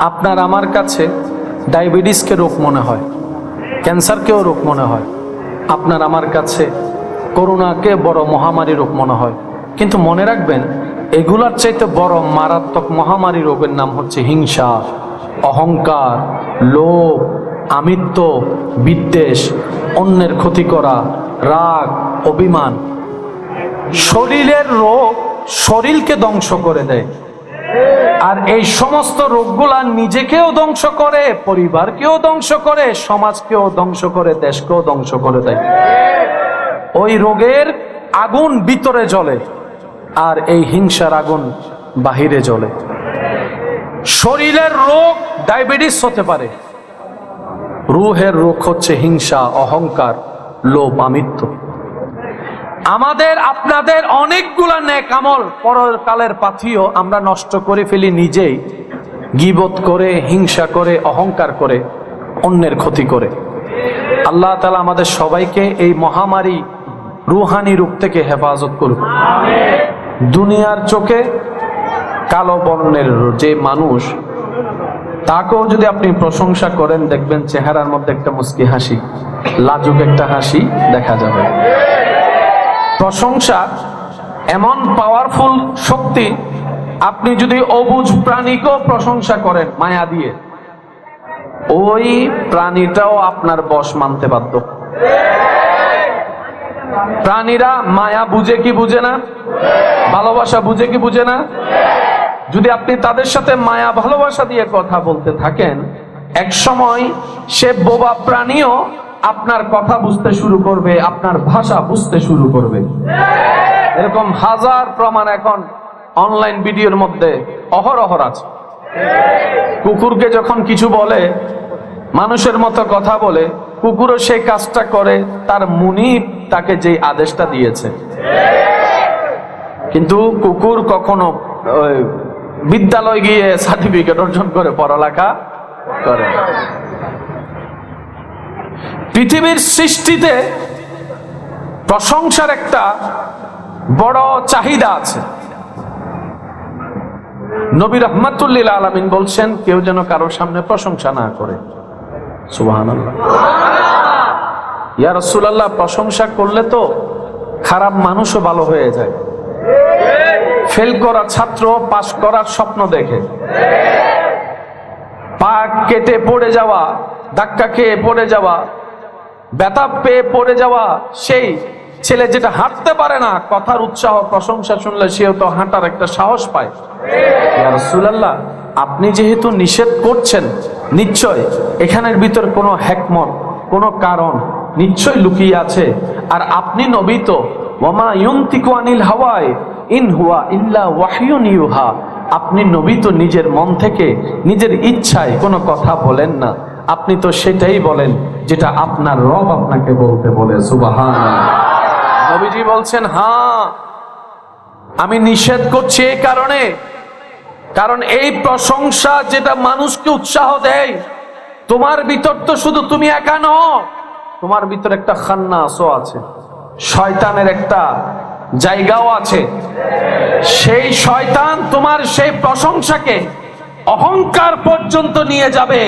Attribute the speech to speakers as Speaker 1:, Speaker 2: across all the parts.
Speaker 1: আপনার আমার কাছে ডায়াবেটিসকে রোগ মনে হয়, ক্যান্সারকেও রোগ মনে হয়, আপনার আমার কাছে করোনাকে বড় মহামারী রোগ মনে হয়। কিন্তু মনে রাখবেন, এগুলার চাইতে বড় মারাত্মক মহামারী রোগের নাম হচ্ছে হিংসা, অহংকার, লোভ, আমিত্ব, বিদ্বেষ, অন্যের ক্ষতি করা, রাগ, অভিমান। শরীরের রোগ শরীরকে ধ্বংস করে দেয়, আর এই সমস্ত রোগগুলা নিজেকেও ধ্বংস করে, পরিবারকেও ধ্বংস করে, সমাজকেও ধ্বংস করে, দেশকেও ধ্বংস করে দেয়। ওই রোগের আগুন ভিতরে জ্বলে, আর এই হিংসার আগুন বাহিরে জ্বলে। শরীরের রোগ ডায়াবেটিস হতে পারে, রুহের রোগ হচ্ছে হিংসা, অহংকার, লোভ, আমিত্ব। আমাদের আপনাদের অনেকগুলা নেক আমল পরকালের পাথিও আমরা নষ্ট করে ফেলি নিজেই, গীবত করে, হিংসা করে, অহংকার করে, অন্যের ক্ষতি করে। আল্লাহ তাআলা আমাদের সবাইকে এই মহামারী রুহানি রূপ থেকে হেফাজত করুক। দুনিয়ার চোখে কালো বর্ণের যে মানুষ, তাকেও যদি আপনি প্রশংসা করেন, দেখবেন চেহারার মধ্যে একটা মুস্কি হাসি, লাজুক একটা হাসি দেখা যাবে। প্রশংসা এমন পাওয়ারফুল শক্তি, আপনি যদি অবুঝ প্রাণীকেও প্রশংসা করেন মায়া দিয়ে, ওই প্রাণীটাও আপনার বশ মানতে বাধ্য। প্রাণীরা মায়া বুঝে কি বুঝে না? ভালোবাসা বুঝে কি বুঝে না? যদি আপনি তাদের সাথে মায়া ভালোবাসা দিয়ে কথা বলতে থাকেন, এক সময় সে বোবা প্রাণীও আপনার কথা বুঝতে শুরু করবে, আপনার ভাষা বুঝতে শুরু করবে। এরকম হাজার প্রমাণ এখন অনলাইন ভিডিওর মধ্যে অহরহ আছে। কুকুরকে যখন কিছু বলে, মানুষের মতো কথা বলে, কুকুরও সেই কাজটা করে তার মুনিব তাকে যে আদেশটা দিয়েছে। কিন্তু কুকুর কখনো বিদ্যালয় গিয়ে সার্টিফিকেট অর্জন করে পড়ালেখা করে। পৃথিবীর সৃষ্টিতে প্রশংসার একটা বড় চাহিদা আছে। নবী রাহমাতুল লিল আলামিন বলছেন, কেউ যেন কারোর সামনে প্রশংসা না করে। সুবহানাল্লাহ। ইয়া রাসূলুল্লাহ, প্রশংসা করলে তো খারাপ মানুষও ভালো হয়ে যায়। ফেল করা ছাত্র পাস করার স্বপ্ন দেখে, পা কেটে পড়ে যাওয়া, ধাক্কা খেয়ে পড়ে যাওয়া, ব্যথা পেয়ে পড়ে যাওয়া সেই ছেলে যেটা হাঁটতে পারে না, কথার উৎসাহ প্রশংসা শুনলে সেও তো হাঁটার একটা সাহস পায়। ইয়া রাসূলুল্লাহ, আপনি যেহেতু নিষেধ করছেন, নিশ্চয় এখানের ভিতর কোনো হিকমত, কোনো কারণ নিশ্চয় লুকিয়ে আছে। আর আপনি নবী তো, ওয়ামা ইউনতিকু আনিল হাওয়ায় ইন হুয়া ইল্লা ওয়াহয়ুন ইউহা, আপনি নবী তো নিজের মন থেকে নিজের ইচ্ছায় কোনো কথা বলেন না, আপনি তো সেটাই বলেন যেটা আপনার রব আপনাকে বলতে বলে। সুবহানাল্লাহ। নবীজি বলছেন, হ্যাঁ আমি নিষেধ করছি এই কারণে, কারণ এই প্রশংসা যেটা মানুষকে উৎসাহ দেয়, তোমার ভিতর তো শুধু তুমি একা নও, তোমার ভিতর একটা খান্নাসও আছে, শয়তানের একটা জায়গাও আছে। সেই শয়তান তোমার সেই প্রশংসাকে অহংকার পর্যন্ত নিয়ে যাবে,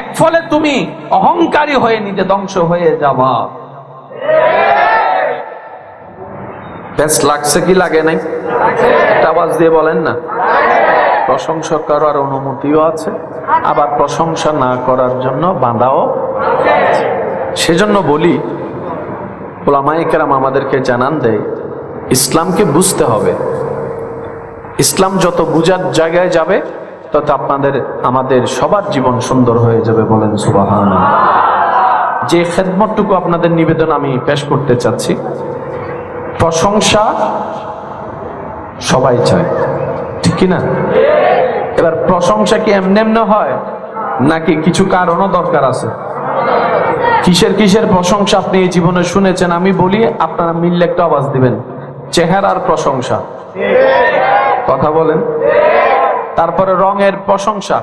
Speaker 1: এক ফলে তুমি অহংকারী হয়ে নিজে ধ্বংস হয়ে যাবা। বেশ লাগছে কি লাগে নাই? একটা আওয়াজ দিয়ে বলেন না। প্রশংসা করার অনুমতিও আছে, আবার প্রশংসা না করার জন্য বাঁধাও। সেজন্য বলি, উলামায়ে কেরাম আমাদেরকে জানান দেয়, ইসলামকে বুঝতে হবে। ইসলাম যত বুঝার জায়গায় যাবে, তত আমাদের সবার জীবন সুন্দর হয়ে যাবে। বলেন সুবহানাল্লাহ। যে খেদমতটুকু আপনাদের নিবেদন আমি পেশ করতে চাচ্ছি, প্রশংসা সবাই চায়, ঠিক কিনা? এবার প্রশংসা কি এমনি এমনি হয়, নাকি কিছু কারণও দরকার আছে? কিসের কিসের প্রশংসা আপনি এই জীবনে শুনেছেন আমি বলি, আপনারা মিললে একটা আওয়াজ দিবেন। চেহারার প্রশংসা, কথা বলেন। তারপরে রঙের প্রশংসা,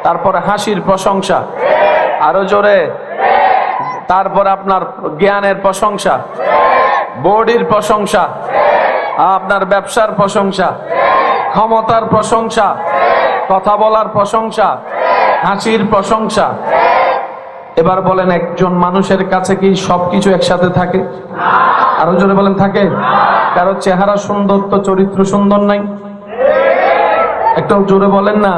Speaker 1: তারপরে হাসির প্রশংসা, আরো জোরে। তারপরে আপনার জ্ঞানের প্রশংসা, বডির প্রশংসা, আপনার ব্যবসার প্রশংসা, ক্ষমতার প্রশংসা, কথা বলার প্রশংসা, হাসির প্রশংসা। এবার বলেন, একজন মানুষের কাছে কি সবকিছু একসাথে থাকে? আরো জোরে বলেন, থাকে? কারো চেহারা সুন্দর তো চরিত্র সুন্দর নাই? একটু জোরে বলেন না।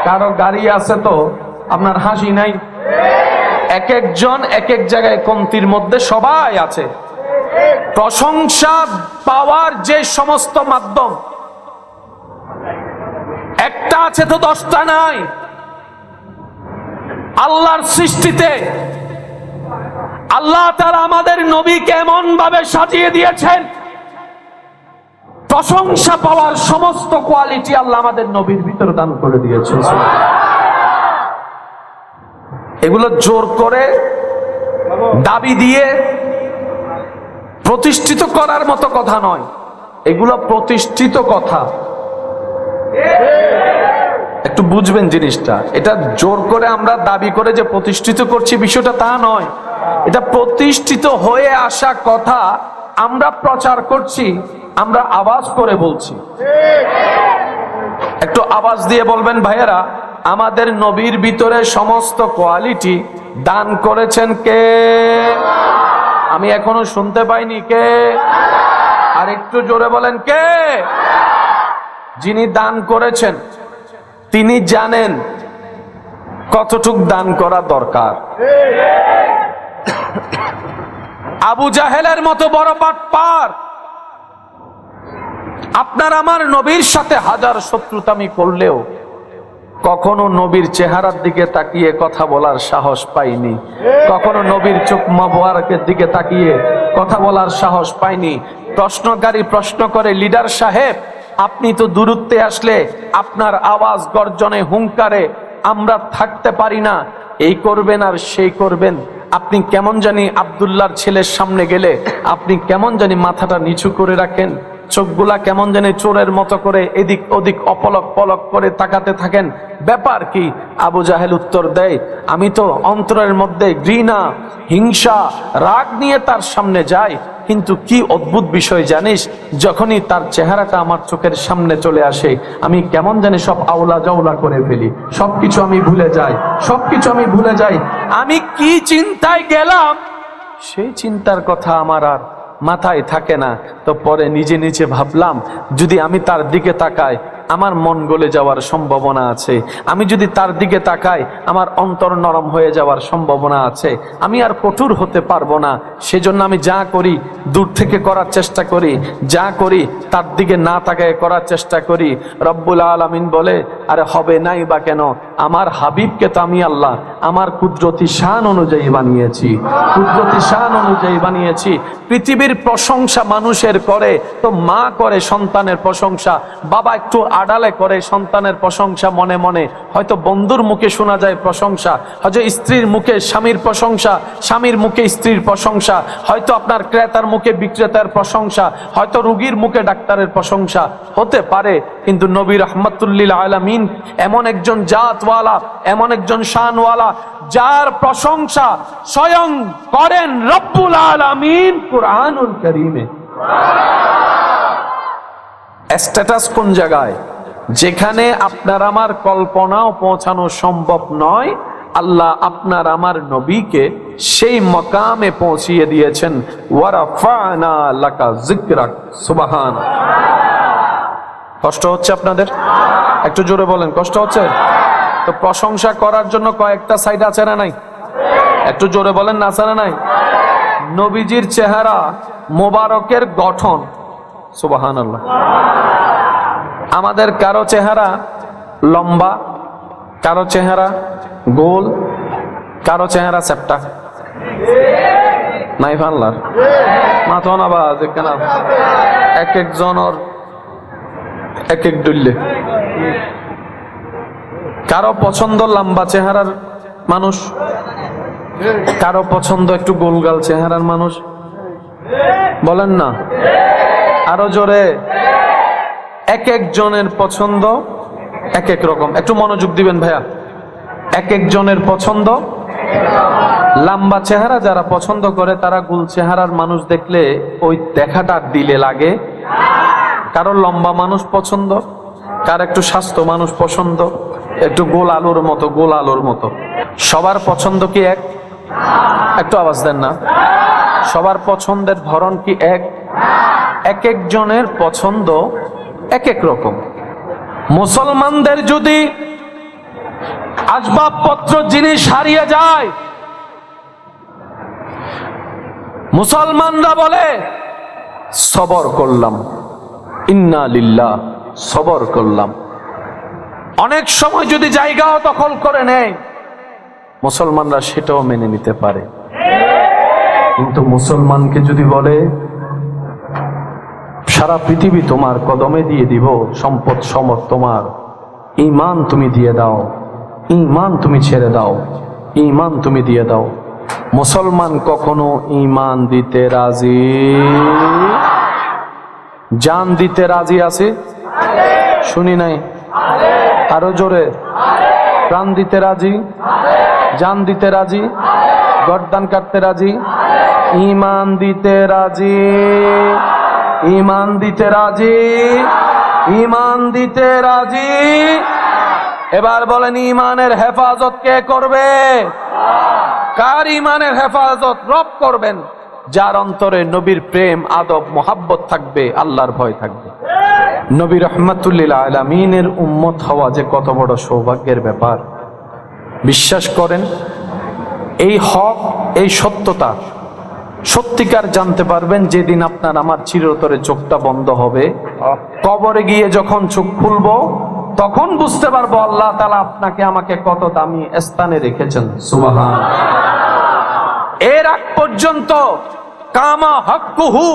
Speaker 1: কারো গাড়ি আছে তো আপনার হাসি নাই? এক একজন এক এক জায়গায় কমতির মধ্যে সবাই আছে। প্রশংসা পাওয়ার যে সমস্ত মাধ্যম, একটা আছে তো 10টা নাই। আল্লাহর সৃষ্টিতে আল্লাহ তাআলা আমাদের নবীকে এমন ভাবে সাজিয়ে দিয়েছেন, প্রশংসা পাওয়ার সমস্ত কোয়ালিটি আল্লাহ আমাদের নবীর ভিতরে দান করে দিয়েছেন। এগুলো জোর করে দাবি দিয়ে প্রতিষ্ঠিত করার মতো কথা নয়, এগুলো প্রতিষ্ঠিত কথা। একটু বুঝবেন জিনিসটা। এটা জোর করে আমরা দাবি করে যে প্রতিষ্ঠিত করছি বিষয়টা তা নয়, এটা প্রতিষ্ঠিত হয়ে আসা কথা আমরা প্রচার করছি, আমরা আওয়াজ করে বলছি। একটু আওয়াজ দিয়ে বলবেন, ভাইয়েরা আমাদের নবীর ভিতরে সমস্ত কোয়ালিটি দান করেছেন কে? আমি এখনো শুনতে পাইনি কে। আর একটু জোরে বলেন, কে? যিনি দান করেছেন তিনি জানেন কতটুক দান করা দরকার। আবু জাহেলের মতো বড় বাটপার আপনার আমার নবীর সাথে হাজার শত্রুতামি করলেও কখনো নবীর চেহারার দিকে তাকিয়ে কথা বলার সাহস পাইনি, কখনো নবীর চোখ মোবারকের দিকে তাকিয়ে কথা বলার সাহস পাইনি। প্রশ্নকারী প্রশ্ন করে, লিডার সাহেব আপনি তো দূরত্বে আসলে আপনার আওয়াজ গর্জনে হুঙ্কারে আমরা থাকতে পারি না, এই করবেন আর সেই করবেন, আপনি কেমন জানি আব্দুল্লাহর ছেলের সামনে গেলে আপনি কেমন জানি মাথাটা নিচু করে রাখেন, চোখগুলা কেমন জানি চোরের মতো করে এদিক ওদিক অপলক পলক করে তাকাতে থাকেন, ব্যাপার কি? আবু জাহেল উত্তর দেয়, আমি তো অন্তরের মধ্যে ঘৃণা, হিংসা, রাগ নিয়ে তার সামনে যাই, কিন্তু কি অদ্ভুত বিষয় জানিস, যখনই তার চেহারাটা আমার চোখের সামনে চলে আসে আমি কেমন জানি সব আওলা জাওলা করে ফেলি, সবকিছু আমি ভুলে যাই, সবকিছু আমি ভুলে যাই। আমি কি চিন্তায় গেলাম সেই চিন্তার কথা আমার আর মাথায় থাকে না। তো পরে নিজে নিজে ভাবলাম, যদি আমি তার দিকে তাকাই আমার মন গলে যাওয়ার সম্ভাবনা আছে, আমি যদি তার দিকে তাকাই আমার অন্তর নরম হয়ে যাওয়ার সম্ভাবনা আছে, আমি আর কঠোর হতে পারবো না। সেজন্য আমি যা করি দূর থেকে করার চেষ্টা করি, যা করি তার দিকে না তাকায় করার চেষ্টা করি। রব্বুল আলামিন বলে, আরে হবে নাই বা কেন, আমার হাবিবকে তো আমি আল্লাহ আমার কুদরতি শান অনুযায়ী বানিয়েছি, কুদরতি শান অনুযায়ী বানিয়েছি। পৃথিবীর প্রশংসা মানুষের করে তো মা করে সন্তানের প্রশংসা, বাবা একটু আড়ালে করে সন্তানের প্রশংসা মনে মনে, হয়তো বন্ধুর মুখে শোনা যায় প্রশংসা, হয়তো স্ত্রীর মুখে স্বামীর প্রশংসা, স্বামীর মুখে স্ত্রীর প্রশংসা, হয়তো আপনার ক্রেতার মুখে বিক্রেতার প্রশংসা, হয়তো রোগীর মুখে ডাক্তারের প্রশংসা হতে পারে। কিন্তু নবী রাহমাতুল্লিল আলামিন এমন একজন জাতওয়ালা, এমন একজন শানওয়ালা যার প্রশংসা স্বয়ং করেন রব্বুল আলামিন কুরআনুল কারীমে। স্ট্যাটাস কোন জায়গায়? যেখানে আপনার আমার কল্পনাও পৌঁছানো সম্ভব নয়, আল্লাহ আপনার আমার নবীকে সেই মকামে পৌঁছিয়ে দিয়েছেন। ওয়ারাফানা লাকা যিকরাক, সুবহানাল্লাহ। কষ্ট হচ্ছে আপনাদের? একটু জোরে বলেন, কষ্ট হচ্ছে? তো প্রশংসা করার জন্য কয়েকটা সাইড আছে না নাই? একটু জোরে বলেন, না আছে না নাই? নবীজির চেহারা মোবারকের গঠন, সুবহানাল্লাহ। আমাদের কারো চেহারা লম্বা, কারো চেহারা গোল, কারো চেহারা চ্যাপ্টা, নাই ফানলার মাথা না বাজ কেন, এক একজনের এক এক ডুললে। কারো পছন্দ লম্বা চেহারার মানুষ, কারো পছন্দ একটু গোলগাল চেহারার মানুষ, বলেন না আরো জোরে। এক একজনের পছন্দ এক এক রকম। একটু মনোযোগ দিবেন ভাইয়া, এক একজনের পছন্দ। লম্বা চেহারা যারা পছন্দ করে তারা গোল চেহারার মানুষ দেখলে ওই দেখাটা দিলে লাগে। কারো লম্বা মানুষ পছন্দ, কার একটু স্বাস্থ্য মানুষ পছন্দ, একটু গোল আলুর মতো। সবার পছন্দ কি এক? একটু আওয়াজ দেন না। সবার পছন্দের ধরন কি এক? এক একজনের পছন্দ এক এক রকম। মুসলমানদের যদি আসবাবপত্র জিনিস হারিয়ে যায়, মুসলমানরা বলে সবর করলাম, ইন্না লিল্লাহ, সবর করলাম। অনেক সময় যদি জায়গাও দখল করে নেয়, মুসলমানরা সেটাও মেনে নিতে পারে। কিন্তু মুসলমানকে যদি বলে সারা পৃথিবী তোমার কদমে দিয়ে দিব, সম্পদ সমত তোমার, ঈমান তুমি দিয়ে দাও, ঈমান তুমি ছেড়ে দাও, ঈমান তুমি দিয়ে দাও, মুসলমান কখনো ঈমান দিতে রাজি, জান দিতে রাজি আছে? শুনি নাই, আরো জোরে। প্রাণ দিতে রাজি, জান দিতে রাজি, গর্দান কাটতে রাজি, ঈমান দিতে রাজি, ঈমান দিতে রাজি, ঈমান দিতে রাজি। এবার বলেন ঈমানের হেফাজত কে করবে? কার ঈমানের হেফাজত? রব করবেন, যার অন্তরে নবীর প্রেম, আদব, মোহাব্বত থাকবে, আল্লাহর ভয় থাকবে। নবী রাহমাতুল লিল আলামিনের উম্মত হওয়া যে কত বড় সৌভাগ্যের ব্যাপার। বিশ্বাস করেন, এই হক, এই সত্যতা সত্যিকার জানতে পারবেন যেদিন আপনার আমার চিরতরে চোখটা বন্ধ হবে। কবরে গিয়ে যখন চোখ খুলবো, তখন বুঝতে পারবো আল্লাহ তাআলা আপনাকে আমাকে কত দামি স্থানে রেখেছেন। সুবহানাল্লাহ। এর আগ পর্যন্ত কামা হক্কুহু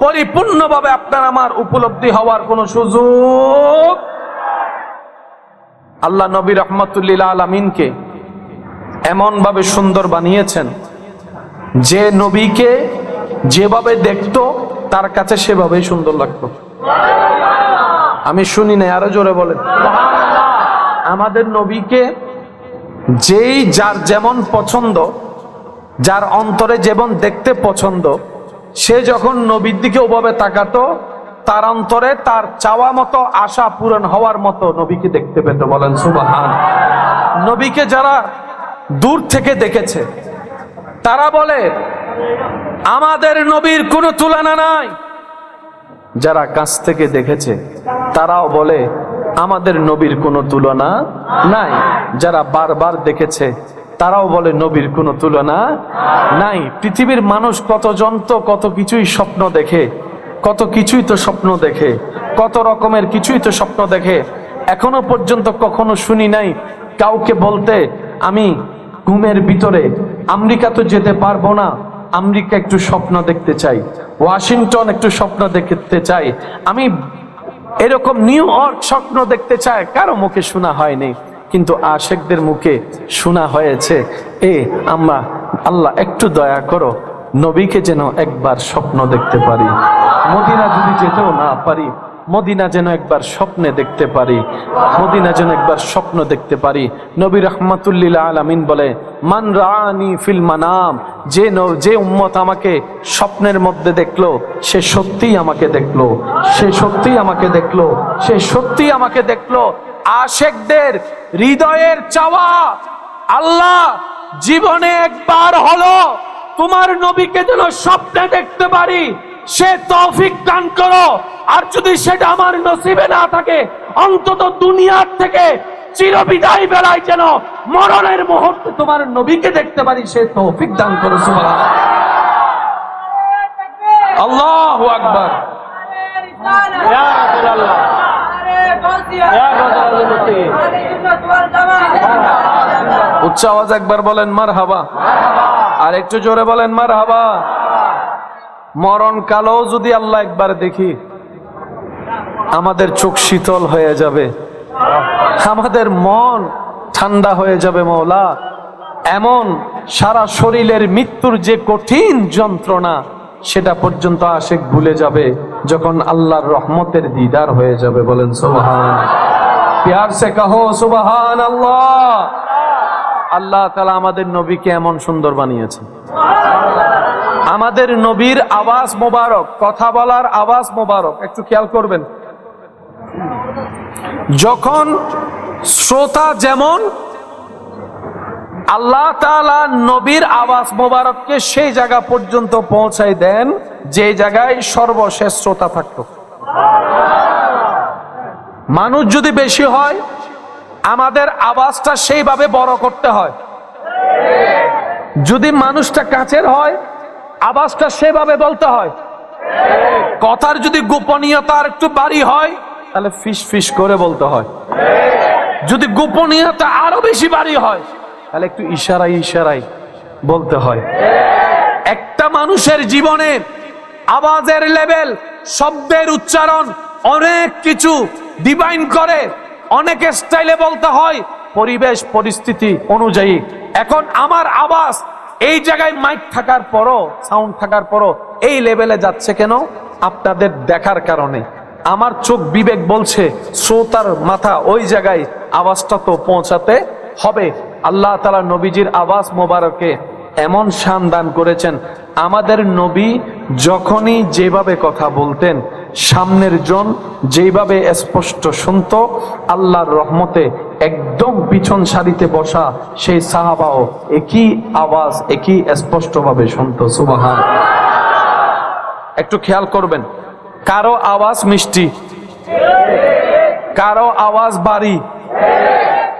Speaker 1: পরিপূর্ণভাবে আপনার আমার উপলব্ধি হওয়ার কোনো সুযোগ। আল্লাহ নবী রাহমাতুল লিল আলামিনকে এমন ভাবে সুন্দর বানিয়েছেন যে নবীকে যেভাবে দেখতো তার কাছে সেভাবেই সুন্দর লাগতো। আমি শুনি নাই, আরো জোরে বলেন। আমাদের নবীকে যেই যার যেমন পছন্দ, যার অন্তরে যেমন দেখতে পছন্দ, সে যখন নবীর দিকে ওভাবে তাকাতো, তার অন্তরে তার চাওয়া মতো, আশা পূরণ হওয়ার মতো নবীকে দেখতে পেত। বলেন সুবহান। নবীকে যারা দূর থেকে দেখেছে তারা বলে আমাদের নবীর কোনো তুলনা নাই। যারা কাছ থেকে দেখেছে তারাও বলে আমাদের নবীর কোনো তুলনা নাই। যারা বারবার দেখেছে তারাও বলে নবীর কোনো তুলনা নাই। পৃথিবীর মানুষ কতজন তো কত কিছুই স্বপ্ন দেখে, কত কিছুই তো স্বপ্ন দেখে, কত রকমের কিছুই তো স্বপ্ন দেখে। এখনো পর্যন্ত কখনো শুনি নাই কাউকে বলতে আমি ঘুমের ভিতরে আমেরিকা তো যেতে পারবো না, আমেরিকা একটু স্বপ্ন দেখতে চাই, ওয়াশিংটন একটু স্বপ্ন দেখতে চাই, আমি এরকম নিউ ইয়র্ক স্বপ্ন দেখতে চাই। কারো মুখে শোনা হয়নি, কিন্তু আশেকদের মুখে শোনা হয়েছে। আমরা আল্লাহ একটু দয়া করো, নবীকে যেন একবার স্বপ্ন দেখতে পারি, মদিনা যদি যেতেও না পারি, মদিনা যেন একবার স্বপ্নে দেখতে পারি, মদিনা যেন একবার স্বপ্ন দেখতে পারি। নবী রাহমাতুল লিল আলামিন বলে মান রাআনি ফিল মানাম, যে উম্মত আমাকে স্বপ্নের মধ্যে দেখলো সে সত্যিই আমাকে দেখলো, সে সত্যিই আমাকে দেখলো, সে সত্যিই আমাকে দেখলো। আশেকদের হৃদয়ের চাওয়া, আল্লাহ জীবনে একবার হলো তোমার নবীকে যেন স্বপ্নে দেখতে পারি, সে তৌফিক দান করো। আর যদি সেটা আমার নসিবে না থাকে, অন্তত দুনিয়ার থেকে চিরবিদায় বেলায় যেন মরণের মুহূর্তে তোমার নবীকে দেখতে পারি, সে তৌফিক দান করো। সুবহানাল্লাহ, আল্লাহু আকবার। ইয়া রাসূলুল্লাহ, ইয়া রাসূলুল্লাহ। উচ্চ আওয়াজ একবার বলেন মারহাবা, আর একটু জোরে বলেন মারহাবা। মরণ কালেও যদি আল্লাহ একবার দেখি, আমাদের চোখ শীতল হয়ে যাবে, আমাদের মন ঠান্ডা হয়ে যাবে। মওলা, এমন সারা শরীরের মৃত্যুর যে কঠিন যন্ত্রণা, সেটা পর্যন্ত আশেক ভুলে যাবে যখন আল্লাহর রহমতের দিদার হয়ে যাবে। বলেন সুবহান। প্যার সে কহো সুবহানাল্লাহ। আল্লাহ তাআলা আমাদের নবীকে এমন সুন্দর বানিয়েছেন। আমাদের নবীর আওয়াজ মোবারক, কথা বলার আওয়াজ মোবারক, একটু খেয়াল করবেন। যখন শ্রোতা যেমন, আল্লাহ তাআলা নবীর আওয়াজ মোবারককে সেই জায়গা পর্যন্ত পৌঁছাই দেন যে জায়গায় সর্বশেষ শ্রোতা থাকতো। মানুষ যদি বেশি হয়, আমাদের আওয়াজটা সেইভাবে বড় করতে হয়। যদি মানুষটা কাছের হয়, আওয়াজটা সেভাবে বলতে হয়। কথার যদি গোপনীয়তা আর একটু বাড়ি হয়, তাহলে ফিস ফিস করে বলতে হয়। যদি গোপনীয়তা আরো বেশি বাড়ি হয়, তাহলে একটু ইশারায় ইশারায় বলতে হয়। একটা মানুষের জীবনে আওয়াজের লেভেল, শব্দের উচ্চারণ অনেক কিছু ডিভাইন করে, অনেক স্টাইলে বলতে হয় পরিবেশ পরিস্থিতি অনুযায়ী। এখন আমার আওয়াজ এই জায়গায় মাইক থাকার পরও, সাউন্ড থাকার পরও এই লেভেলে যাচ্ছে কেন? আপনাদের দেখার কারণে। আমার চোখ বিবেক বলছে শ্রোতার মাথা ওই জায়গায় আওয়াজটা তো পৌঁছাতে হবে। আল্লাহ তাআলা নবীজির আওয়াজ মোবারকে এমন শান দান করেছেন, আমাদের নবী যখনই যেভাবে কথা বলতেন, সামনের জন যেভাবে স্পষ্ট শুনতো, আল্লাহর রহমতে একদম পিছন সারিতে বসা সেই সাহাবাও একই আওয়াজ একই স্পষ্টভাবে শুনতো। সুবহানাল্লাহ। একটু খেয়াল করবেন, কারো আওয়াজ মিষ্টি, কারো আওয়াজ বাড়ি,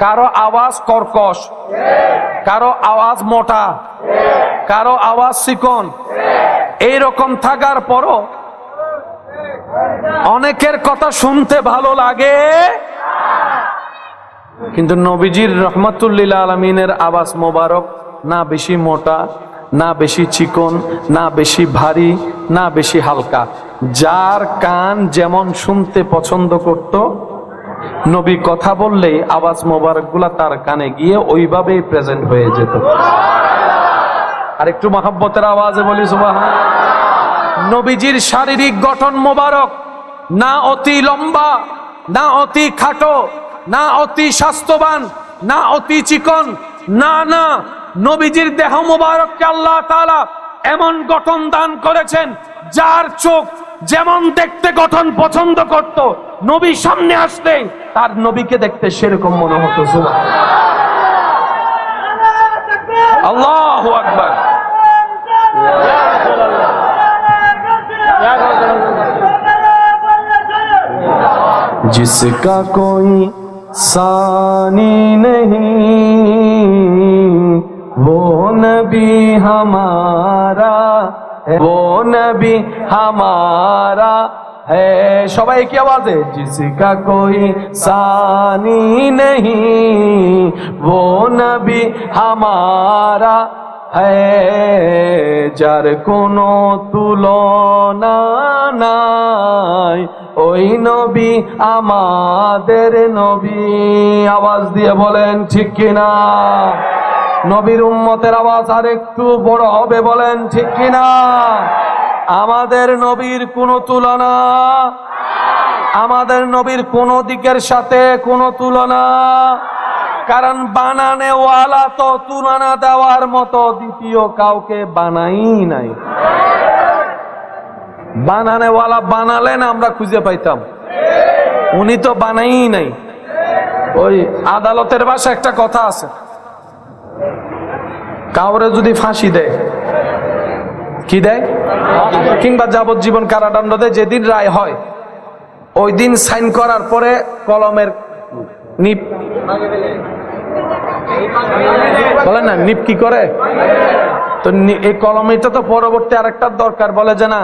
Speaker 1: কারো আওয়াজ কর্কশ, কারো আওয়াজ মোটা, কারো আওয়াজ চিকন। এইরকম থাকার পরও অনেকের কথা শুনতে ভালো লাগে, কিন্তু নবীজির রহমাতুল্লিল আলামিনের আওয়াজ মোবারক না বেশি মোটা, না বেশি চিকন, না বেশি ভারী, না বেশি হালকা। যার কান যেমন শুনতে পছন্দ করত, নবী কথা বললেই আওয়াজ মোবারক গুলা তার কানে গিয়ে ওইভাবেই প্রেজেন্ট হয়ে যেত। আর একটু মহব্বতের আওয়াজে বলি সুবহানাল্লাহ। নবীজির শারীরিক গঠন মোবারক না অতি লম্বা, না অতি খাটো, না অতি স্বাস্থ্যবান, না অতি চিকন, না না, নবীজির দেহ মোবারককে আল্লাহ তাআলা এমন গঠন দান করেছেন, যার চোখ যেমন দেখতে গঠন পছন্দ করত, নবী সামনে আসলে তার নবীকে দেখতে সেরকম মনে হতো। সুবহানাল্লাহ, আল্লাহু আকবার। जिसका कोई सानी नहीं, वो नबी हमारा है, वो नबी हमारा है। সবাই কি আওয়াজে? जिसका कोई सानी नहीं, वो नबी हमारा है, যার কোনো তুলনা নাই, ওই নবী আমাদের নবী। আওয়াজ দিয়ে বলেন ঠিক কিনা? নবীর উম্মতের আওয়াজ আর একটু বড় হবে, বলেন ঠিক কিনা? আমাদের নবীর কোনো তুলনা, আমাদের নবীর কোনো দিকের সাথে কোনো তুলনা। কারণ বানানেওয়ালা তো তুলনা দেওয়ার মতো দ্বিতীয় কাউকে বানাই নাই। বানানেওয়ালা বানালেন আমরা খুঁজে পাইতাম, উনি তো বানাই নাই। ওই আদালতের ভাষায় একটা কথা আছে, কাউরে যদি ফাঁসি দেয়, কি দেয়, কিংবা যাবজ্জীবন কারাদণ্ড দেয়, যেদিন রায় হয় ওই দিন সাইন করার পরে কলমের নিপ, বলেন না নিপ কি করে, তো এই কলমটা তো পরবর্তী আরেকটা দরকার, বলে যে না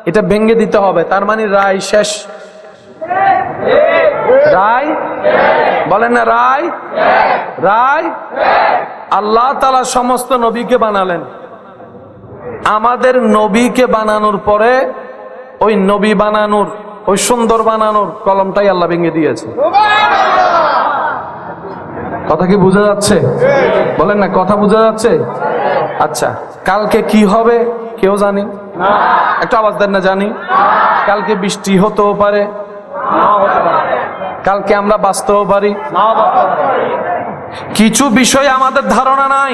Speaker 1: এটা ভেঙে দিতে হবে, তার মানে রায় শেষ। রায়, বলেন না রায়, রায়। আল্লাহ তাআলা সমস্ত নবীকে বানালেন, আমাদের নবীকে বানানোর পরে ওই নবী বানানোর, ওই সুন্দর বানানোর কলমটাই আল্লাহ ভেঙে দিয়েছে। কথা কি বোঝা যাচ্ছে? বলেন না কথা বোঝা যাচ্ছে? আচ্ছা, কালকে কি হবে কেউ জানি? একটু আওয়াজ দেন না, জানি। কালকে বৃষ্টি হতেও পারে, কালকে আমরা বাঁচতেও পারি, কিছু বিষয় আমাদের ধারণা নাই।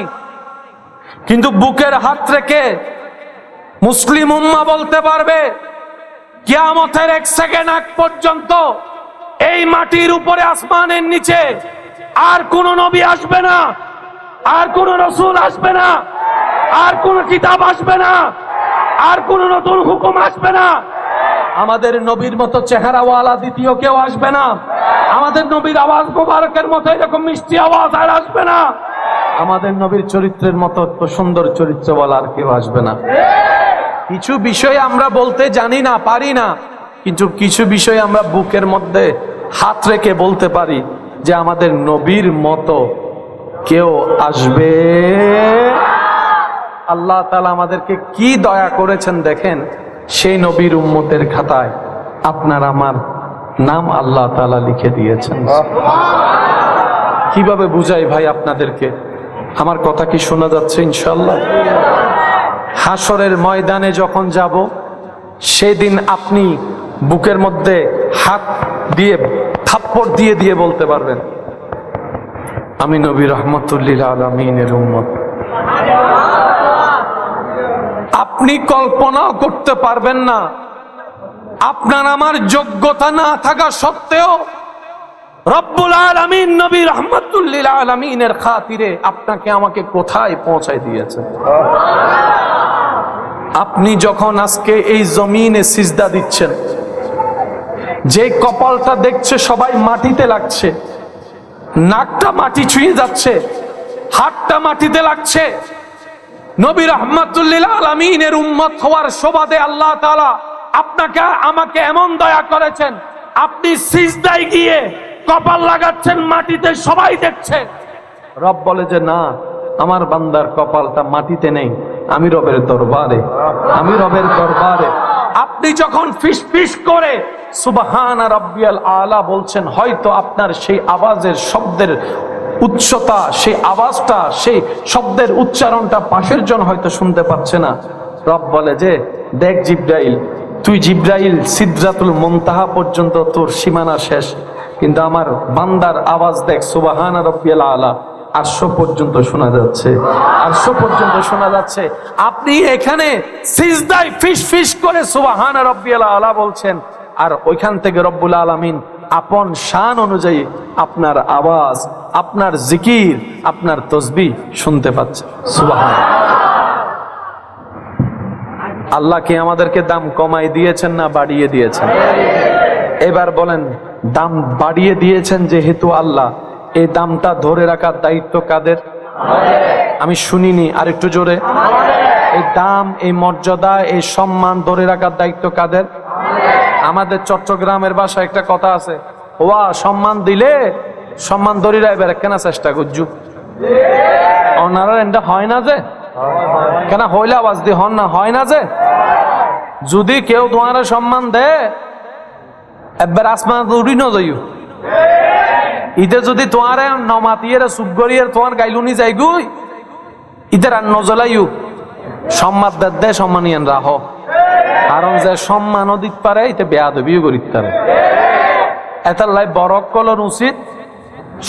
Speaker 1: কিন্তু বুকের হাত রেখে মুসলিম উম্মাহ বলতে পারবে কিয়ামতের 1 সেকেন্ড আগ পর্যন্ত এই মাটির উপরে আসমানের নিচে আর কোন নবী আসবে না, আর কোন রাসূল আসবে না, আর কোন কিতাব আসবে না, আর কোন নতুন হুকুম আসবে না। আমাদের নবীর মতো চেহারাওয়ালা দ্বিতীয় কেউ আসবে না। আমাদের নবীর আওয়াজ মোবারকের মতো এরকম মিষ্টি আওয়াজ আর আসবে না। আমাদের নবীর চরিত্রের মতো সুন্দর চরিত্রওয়ালা আর কেউ আসবে না। কিছু বিষয় আমরা বলতে জানি না, পারি না, কিন্তু কিছু বিষয় আমরা বুকের মধ্যে হাত রেখে বলতে পারি যে আমাদের নবীর মতো কেউ আসবে। আল্লাহ তাআলা আমাদেরকে কি দয়া করেছেন দেখেন, সেই নবীর উম্মতের খাতায় আপনার আমার নাম আল্লাহ তাআলা লিখে দিয়েছেন। কিভাবে বুঝাই ভাই আপনাদেরকে? আমার কথা কি শোনা যাচ্ছে ইনশাআল্লাহ? হাসরের ময়দানে যখন যাব, সেদিন আপনি বুকের মধ্যে হাত দিয়ে থাপ্পড় দিয়ে দিয়ে বলতে পারবেন, আমি নবী রহমতুল্লিল আলামিনের উম্মত। আপনি কল্পনাও করতে পারবেন না, আপনার আমার যোগ্যতা না থাকা সত্ত্বেও রব্বুল আলামিন নবী রহমতুল্লিল আলামিনের খাতিরে আপনাকে আমাকে কোথায় পৌঁছায় দিয়েছেন। আপনি যখন আজকে এই জমিনে সিজদা দিচ্ছেন, যে কপালটা দেখছে সবাই মাটিতে লাগছে, নাকটা মাটি ছুঁয়ে যাচ্ছে, হাতটা মাটিতে লাগছে, নবী রহমতুল্লিল আলামিনের উম্মত হওয়ার সুবাদে আল্লাহ তাআলা আপনাকে আমাকে এমন দয়া করেছেন, আপনি সিজদায় গিয়ে কপাল লাগাচ্ছেন মাটিতে, সবাই দেখছে। রব বলে যে না, আমার বান্দার কপালটা মাটিতে নেই, আমি রবের দরবারে, আমি রবের দরবারে। আপনি যখন ফিস ফিস করে সুবহানা রাব্বিয়াল আলা বলছেন, হয়তো আপনার সেই আওয়াজের শব্দের উচ্চতা, সেই আওয়াজটা, সেই শব্দের উচ্চারণটা পাশের জন হয়তো শুনতে পাচ্ছে না। রব বলে যে দেখ জিব্রাইল, তুই জিব্রাইল সিদরাতুল মুনতাহা পর্যন্ত তোর সীমানা শেষ, কিন্তু আমার বান্দার আওয়াজ দেখ সুবহানা রাব্বিয়াল আলা, আরশ পর্যন্ত শোনা যাচ্ছে, আরশ পর্যন্ত শোনা যাচ্ছে। আপনি এখানে সিজদায় ফিস ফিস করে সুবহানা রাব্বিয়াল আলা বলছেন, আর ওইখান থেকে রব্বুল আলামিন আপন শান অনুযায়ী আপনার আওয়াজ, আপনার জিকির, আপনার তসবিহ শুনতে পাচ্ছে। সুবহানাল্লাহ। আল্লাহ কি আমাদেরকে দাম কমাই দিয়েছেন না বাড়িয়ে দিয়েছেন? এবার বলেন, দাম বাড়িয়ে দিয়েছেন যেহেতু আল্লাহ, এই দামটা ধরে রাখার দায়িত্ব কাদের? আমি শুনিনি, আর একটু জোরে। এই দাম, এই মর্যাদা, এই সম্মান ধরে রাখার দায়িত্ব কাদের? আমাদের চট্টগ্রামের ভাষায় একটা কথা আছে, ওয়া সম্মান দিলে সম্মান ধরে রাখবে কেন চেষ্টা করছু, ওনারা এটা হয় না যে, কেন হইলে আওয়াজ দিয়ে হন না, হয় না যে। যদি কেউ তোমার সম্মান দেয়, একবার আসমান উড়ি ন যাইও, ইতে যদি তোমার নমাতিয়ে চুপ করিয়ে তোমার গাইলুনি যাই গুই, ইদের আর নজলাইও সম্মান দে, সম্মানিয়ান রাহ, কারণ যে সম্মানও দিতে পারে এতে বেয়াদবিও করিতে পারে। এটার লাই বরক কলন উচিত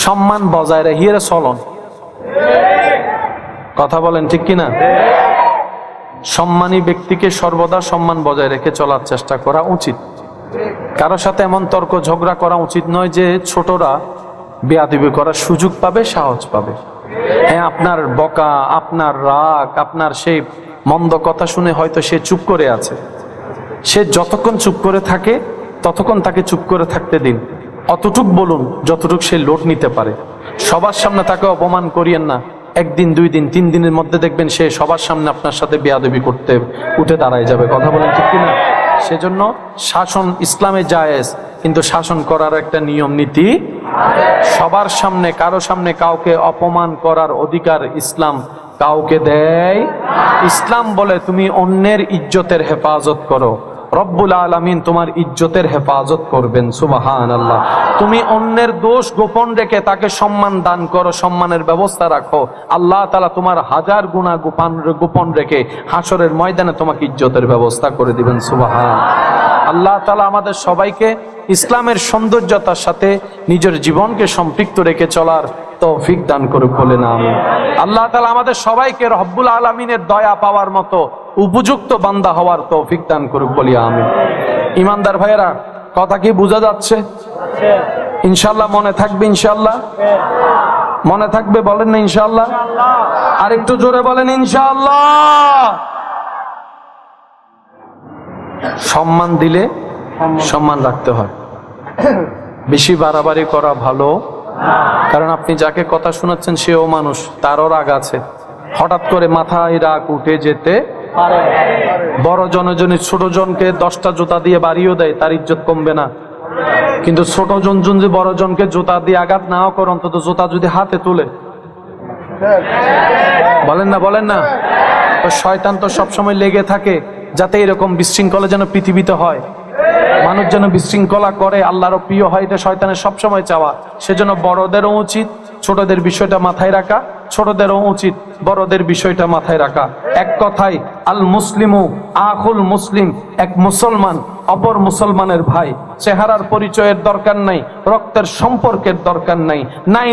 Speaker 1: সম্মান বজায় রাখিয়ে চলন। কথা বলেন ঠিক কিনা? সম্মানী ব্যক্তিকে সর্বদা সম্মান বজায় রেখে চলার চেষ্টা করা উচিত। কারোর সাথে এমন তর্ক ঝগড়া করা উচিত নয় যে ছোটরা বেয়াদবি করার সুযোগ পাবে, সাহস পাবে। হ্যাঁ, আপনার বকা, আপনার রাগ, আপনার সেই মন্দ কথা শুনে হয়তো সে চুপ করে আছে, সে যতক্ষণ চুপ করে থাকে ততক্ষণ তাকে চুপ করে থাকতে দিন। অতটুক বলুন যতটুক সে লোট নিতে পারে। সবার সামনে তাকে অপমান করিয়েন না। একদিন, 2 দিন, 3 দিনের মধ্যে দেখবেন সে সবার সামনে আপনার সাথে বেয়াদবি করতে উঠে দাঁড়ায় যাবে। কথা বলেন ঠিক কিনা? সেজন্য শাসন ইসলামে জায়েজ, কিন্তু শাসন করার একটা নিয়ম নীতি। সবার সামনে, কারো সামনে কাউকে অপমান করার অধিকার ইসলাম কাউকে দেয়। ইসলাম বলে তুমি অন্যের ইজ্জতের হেফাজত করো, রব্বুল আলামিন তোমার ইজ্জতের হেফাজত করবেন। সুবহানাল্লাহ। তুমি অন্যের দোষ গোপন রেখে তাকে সম্মান দান করো, সম্মানের ব্যবস্থা রাখো, আল্লাহ তাআলা তোমার 1000 গুনাহ গোপন রেখে হাসরের ময়দানে তোমাকে ইজ্জতের ব্যবস্থা করে দিবেন। সুবহান। আল্লাহ তাআলা আমাদের সবাইকে ইসলামের সৌন্দর্যতার সাথে নিজের জীবনকে সম্পৃক্ত রেখে চলার তৌফিক দান করুক, বলে না আমিন। আল্লাহ তাআলা আমাদের সবাইকে রব্বুল আলামিনের দয়া পাওয়ার মতো উপযুক্ত বান্দা হওয়ার তৌফিক দান করুক, বলি আমিন। ইমানদার ভাইয়েরা, কথা কি বোঝা যাচ্ছে? ইনশাল্লাহ মনে থাকবে? ইনশাল্লাহ মনে থাকবে? বলেন না ইনশাল্লাহ? আর একটু জোরে বলেন ইনশাল্লাহ। সম্মান দিলে সম্মান রাখতে হয়, বেশি বাড়াবাড়ি করা ভালো, কারণ আপনি যাকে কথা শোনাচ্ছেন সেও মানুষ, তারও রাগ আছে। হঠাৎ করে মাথায় রাগ উঠে যেতে পারে। বড় জনজনের ছোট জনকে 10টা জুতা দিয়ে বাড়িও দেয়, তার ইজ্জত কমবে না। কিন্তু ছোট জন যদি বড় জনকে জুতা দিয়ে আঘাত নাও করে, অন্তত জুতা যদি হাতে তুলে, বলেন না বলেন না? তো শয়তান তো সবসময় লেগে থাকে যাতে এরকম বিশৃঙ্খলা যেন পৃথিবীতে হয়, মানুষ যেন বিশৃঙ্খলা করে, আল্লাহরও প্রিয় হয়, এটা শয়তানের সবসময় চাওয়া। সেজন্য বড়দেরও উচিত ছোটদের বিষয়টা মাথায় রাখা, ছোটদেরও উচিত বড়দের বিষয়টা মাথায় রাখা। এক কথায় আল মুসলিমু আখুল মুসলিম, এক মুসলমান অপর মুসলমানের ভাই। চেহারার পরিচয়ের দরকার নাই, রক্তের সম্পর্কের দরকার নাই,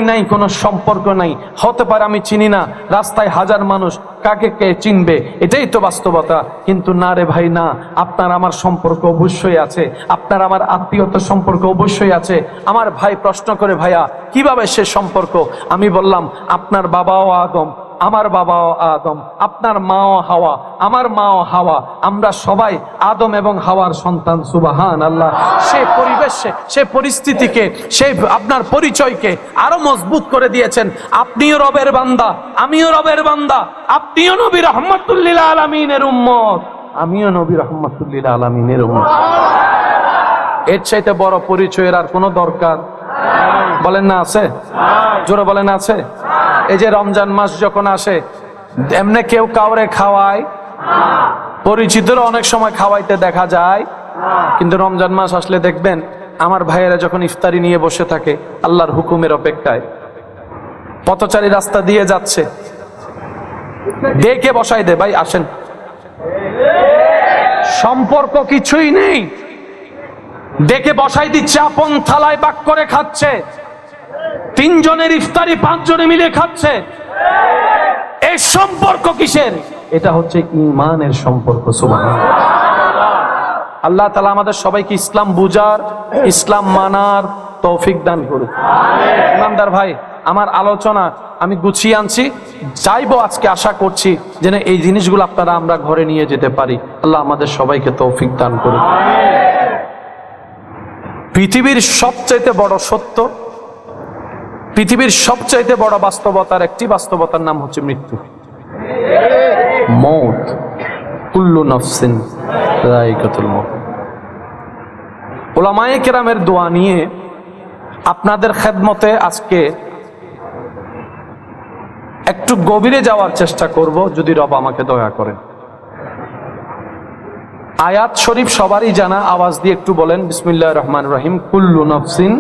Speaker 1: নাই কোনো সম্পর্ক নাই। হতে পারে আমি চিনি না, রাস্তায় হাজার মানুষ, কাকে কে চিনবে, এটাই তো বাস্তবতা। কিন্তু না রে ভাই না, আপনার আমার সম্পর্ক অবশ্যই আছে, আপনার আমার আত্মীয়তার সম্পর্ক অবশ্যই আছে। আমার ভাই প্রশ্ন করে, ভাইয়া কিভাবে সে সম্পর্ক? আমি বললাম, আপনার বাবাও আদম, আমার বাবাও আদম, আপনার মাও হাওয়া, আমার মাও হাওয়া, আমরা সবাই আদম এবং হাওয়ার সন্তান। সুবহান আল্লাহ। সে পরিবেশে, সে পরিস্থিতিকে, সে আপনার পরিচয়কে আরো মজবুত করে দিয়েছেন। আপনিও রবের বান্দা, আমিও রবের বান্দা, আপনিও নবী রাহমাতুল লিল আলামিনের উম্মত, আমিও নবী রাহমাতুল লিল আলামিনের উম্মত। এর চাইতে বড় পরিচয়ের আর কোনো দরকার বলেন না আছে? জোরে বলেন আছে? এই যে রমজান মাস যখন আসে, এমনি কেউ কাউরে খাওয়ায়, পরিচিতরা অনেক সময় খাওয়াইতে দেখা যায়, কিন্তু রমজান মাস আসলে দেখবেন আমার ভাইয়েরা যখন ইফতারি নিয়ে বসে থাকে আল্লাহর হুকুমের অপেক্ষায়, পথচারী রাস্তা দিয়ে যাচ্ছে, ডেকে বসাই দে, ভাই আসেন, সম্পর্ক কিছুই নেই, ডেকে বসাই দিচ্ছে, আপন থালায় বাক করে খাচ্ছে, 3 জনের ইফতারি 5 জনে মিলে খাচ্ছে। এই সম্পর্ক কিসের? এটা হচ্ছে ঈমানের সম্পর্ক। সুবহানাল্লাহ। আল্লাহ তাআলা আমাদের সবাইকে ইসলাম বুঝার, ইসলাম মানার তৌফিক দান করুন। ইমানদার ভাই, আমার আলোচনা আমি গুছিয়ে আনছি, যাইবো আজকে, আশা করছি যেন এই জিনিসগুলো আপনারা আমরা ঘরে নিয়ে যেতে পারি। আল্লাহ আমাদের সবাইকে তৌফিক দান করুন। পৃথিবীর সবচাইতে বড় সত্য, পৃথিবীর সবচাইতে বড় বাস্তবতার একটি বাস্তবতার নাম হচ্ছে মৃত্যু, মৌত। কুল্লু নাফসিন যায়িকাতুল মউত। উলামায়ে কেরামের দোয়া নিয়ে আপনাদের খেদমতে আজকে একটু গভীরে যাওয়ার চেষ্টা করব, যদি রব আমাকে দয়া করেন। আয়াত শরীফ সবারই জানা, আওয়াজ দিয়ে একটু বলেন বিসমিল্লাহির রহমানির রহিম। কুল্লু নাফসিন,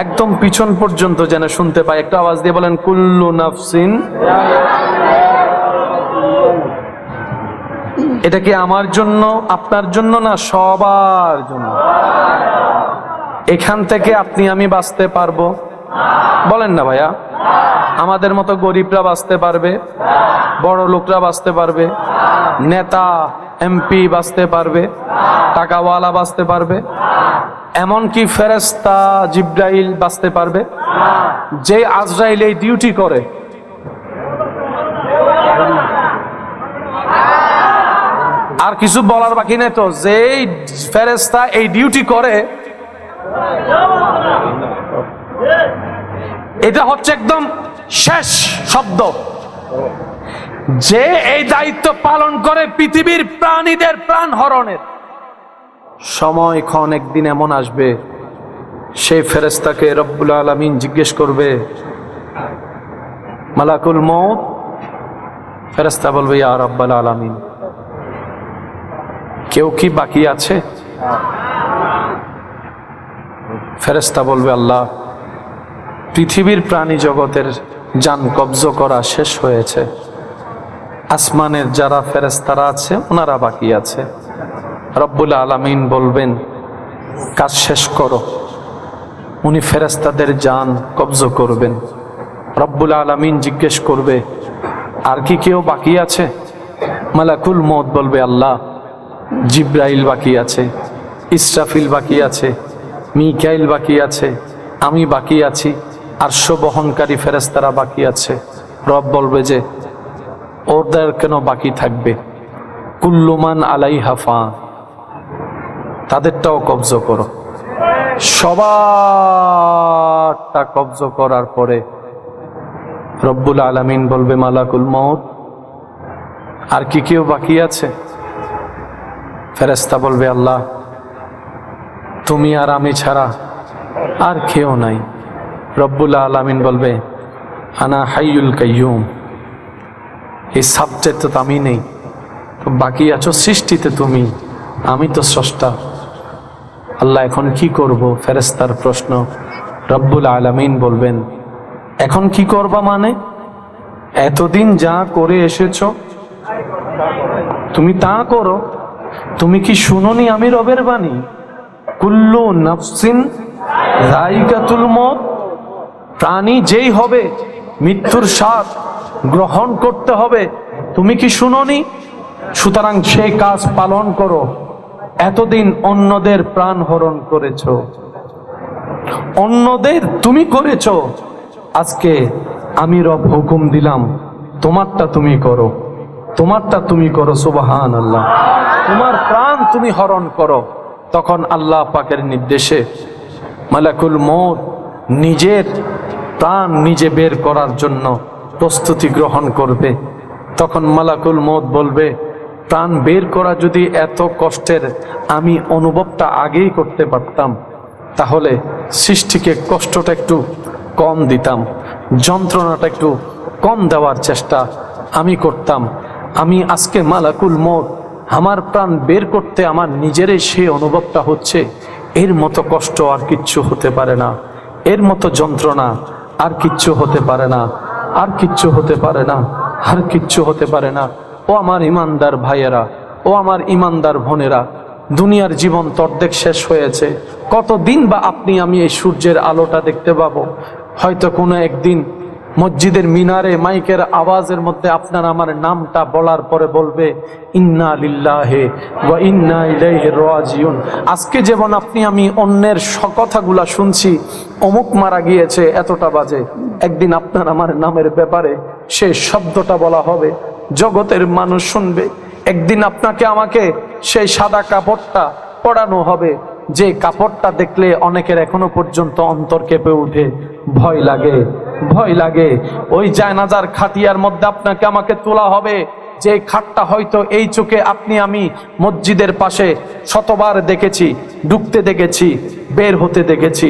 Speaker 1: একদম পিছন পর্যন্ত যেন শুনতে পাই, একটু আওয়াজ দিয়ে বলেন কুল্লু নাফসিন। এটা কি আমার জন্য, আপনার জন্য না? সবার জন্য। এখান থেকে আপনি আমি বাঁচতে পারবো? বলেন না ভাইয়া। আমাদের মতো গরিবরা বাঁচতে পারবে? বড় লোকরা বাঁচতে পারবে? নেতা এমপি বাঁচতে পারবে? টাকাওয়ালা বাঁচতে পারবে? এমনকি ফেরেশতা জিবরাইল বাঁচতে পারবে? যে আজরাইল এই ডিউটি করে, আর কিছু বলার বাকি নেই তো, যেই ফেরেশতা এই ডিউটি করে, এটা হচ্ছে একদম শেষ শব্দ। যে এই দায়িত্ব পালন করে পৃথিবীর প্রাণীদের প্রাণ হরণের, সময়ক্ষণ একদিন এমন আসবে, সেই ফেরেশতাকে রব্বুল আলামিন জিজ্ঞেস করবে, মালাকুল মউত। ফেরেশতা বলবে, ইয়া রাব্বাল আলামিন, কেউ কি বাকি আছে? ফেরেশতা বলবে, আল্লাহ, পৃথিবীর প্রাণী জগতের জান কবজ করা শেষ হয়েছে, আসমানের যারা ফেরেশতারা আছে ওনারা বাকি আছে। রব্বুল আলামিন বলবেন, কাজ শেষ করো। উনি ফেরেশতাদের জান কবজ করবেন। রব্বুল আলামিন জিজ্ঞেস করবে, আর কি কেউ বাকি আছে? মালাকুল মউত বলবে, আল্লাহ, জিবরাইল বাকি আছে। ইসরাফিল বাকি আছে, মিকাইল বাকি আছে, আমি বাকি আছি, আরশ বহনকারী ফেরেশতারা বাকি আছে। রব বলবে যে ওদের কেন বাকি থাকবে? কুল্লুমান আলাইহা ফান, তাদেরটাও কবজ করো। সবারটা কবজ করার পরে রব্বুল আলামিন বলবে মালাকুল মউত, আর কি কেউ বাকি আছে? ফেরেশতা বলবে আল্লাহ তুমি আর আমি ছাড়া আর কেউ নাই। রব্বুল আলামিন বলবে আনা হাইয়ুল কাইয়ুম, এই সাবজেক্টে তো আমি নেই, তো বাকি আছো সৃষ্টিতে তুমি, আমি তো স্রষ্টা। আল্লাহ এখন কি করব? ফেরেশতার প্রশ্ন। রব্বুল আলামিন বলবেন এখন কি করবা মানে? এতদিন যা করে এসেছো তুমি তা করো। তুমি কি শুনোনি আমি রবের বাণী? কুল্লু নাফসিন যায়িকাতুল মউত, প্রাণী যেই হবে মৃত্যুর স্বাদ গ্রহণ করতে হবে। তুমি কি শুনোনি? সুতরাং সেই কাজ পালন করো। এতদিন অন্যদের প্রাণ হরণ করেছো, অন্যদের তুমি করেছো, আজকে আমি রব হুকুম দিলাম তোমারটা তুমি করো, তোমারটা তুমি করো। সুবহানাল্লাহ। তোমার প্রাণ তুমি হরণ করো। তখন আল্লাহ পাকের নির্দেশে মালাকুল মউত নিজের প্রাণ নিজে বের করার জন্য প্রস্তুতি গ্রহণ করবে। তখন মালাকুল মউত বলবে প্রাণ বের করা যদি এত কষ্টের আমি অনুভবটা আগেই করতে পারতাম, তাহলে সৃষ্টিকে কষ্টটা একটু কম দিতাম, যন্ত্রণাটা একটু কম দেওয়ার চেষ্টা আমি করতাম। আমি আজকে মালাকুল মউত আমার প্রাণ বের করতে আমার নিজেরই সেই অনুভবটা হচ্ছে, এর মতো কষ্ট আর কিচ্ছু হতে পারে না, এর মতো যন্ত্রণা আর কিচ্ছু হতে পারে না, আর কিচ্ছু হতে পারে না, আর কিচ্ছু হতে পারে না। ও আমার ইমানদার ভাইয়েরা, ও আমার ইমানদার বোনেরা, দুনিয়ার জীবন তো অর্ধেক শেষ হয়েছে। কতদিন বা আপনি আমি এই সূর্যের আলোটা দেখতে পাবো? হয়তো কোনো একদিন মসজিদের মিনারে মাইকের আওয়াজের মধ্যে আপনার আমার নামটা বলার পরে বলবে ইন্না লিল্লাহি ওয়া ইন্না ইলাইহি রাজিউন। আজকে যেমন আপনি আমি অন্যের কথাগুলা শুনছি, অমুক মারা গিয়েছে এতটা বাজে, একদিন আপনার আমার নামের ব্যাপারে সেই শব্দটা বলা হবে, জগতের মানুষ শুনবে। একদিন আপনাকে আমাকে সেই সাদা কাপড়টা পরানো হবে, যে কাপড়টা দেখলে অনেকের এখনো পর্যন্ত অন্তর কেঁপে উঠে, ভয় লাগে, ভয় লাগে। ওই জানাজার খাটিয়ার মধ্যে আপনাকে আমাকে তোলা হবে, যে খাটটা হয়তো এই চোখে আপনি আমি মসজিদের পাশে শতবার দেখেছি, ঢুকতে দেখেছি, বের হতে দেখেছি।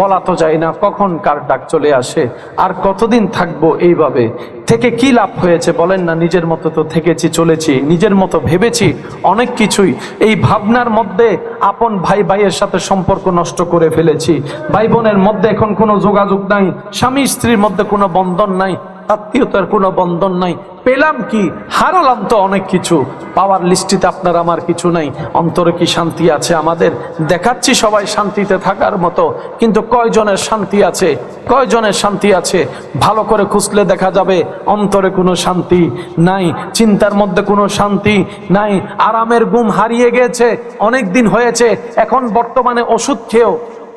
Speaker 1: বলা তো যায় না কখন কার ডাক চলে আসে। আর কতদিন থাকবো এইভাবে? থেকে কি লাভ হয়েছে বলেন না? নিজের মতো তো থেকেছি, চলেছি, নিজের মতো ভেবেছি অনেক কিছুই। এই ভাবনার মধ্যে আপন ভাই ভাইয়ের সাথে সম্পর্ক নষ্ট করে ফেলেছি, ভাই বোনের মধ্যে এখন কোনো যোগাযোগ নাই, স্বামী স্ত্রীর মধ্যে কোনো বন্ধন নাই, আত্মীয়তার কোনো বন্ধন নাই। পেলাম কি? হারালাম তো অনেক কিছু। পাওয়ার লিস্টিতে আপনার আমার কিছু নাই। অন্তরে কি শান্তি আছে আমাদের? দেখাচ্ছি সবাই শান্তিতে থাকার মতো, কিন্তু কয়জনের শান্তি আছে? কয়জনের শান্তি আছে? ভালো করে খুঁজলে দেখা যাবে অন্তরে কোনো শান্তি নাই, চিন্তার মধ্যে কোনো শান্তি নাই, আরামের ঘুম হারিয়ে গেছে, অনেক দিন হয়েছে। এখন বর্তমানে ওষুধ খেয়েও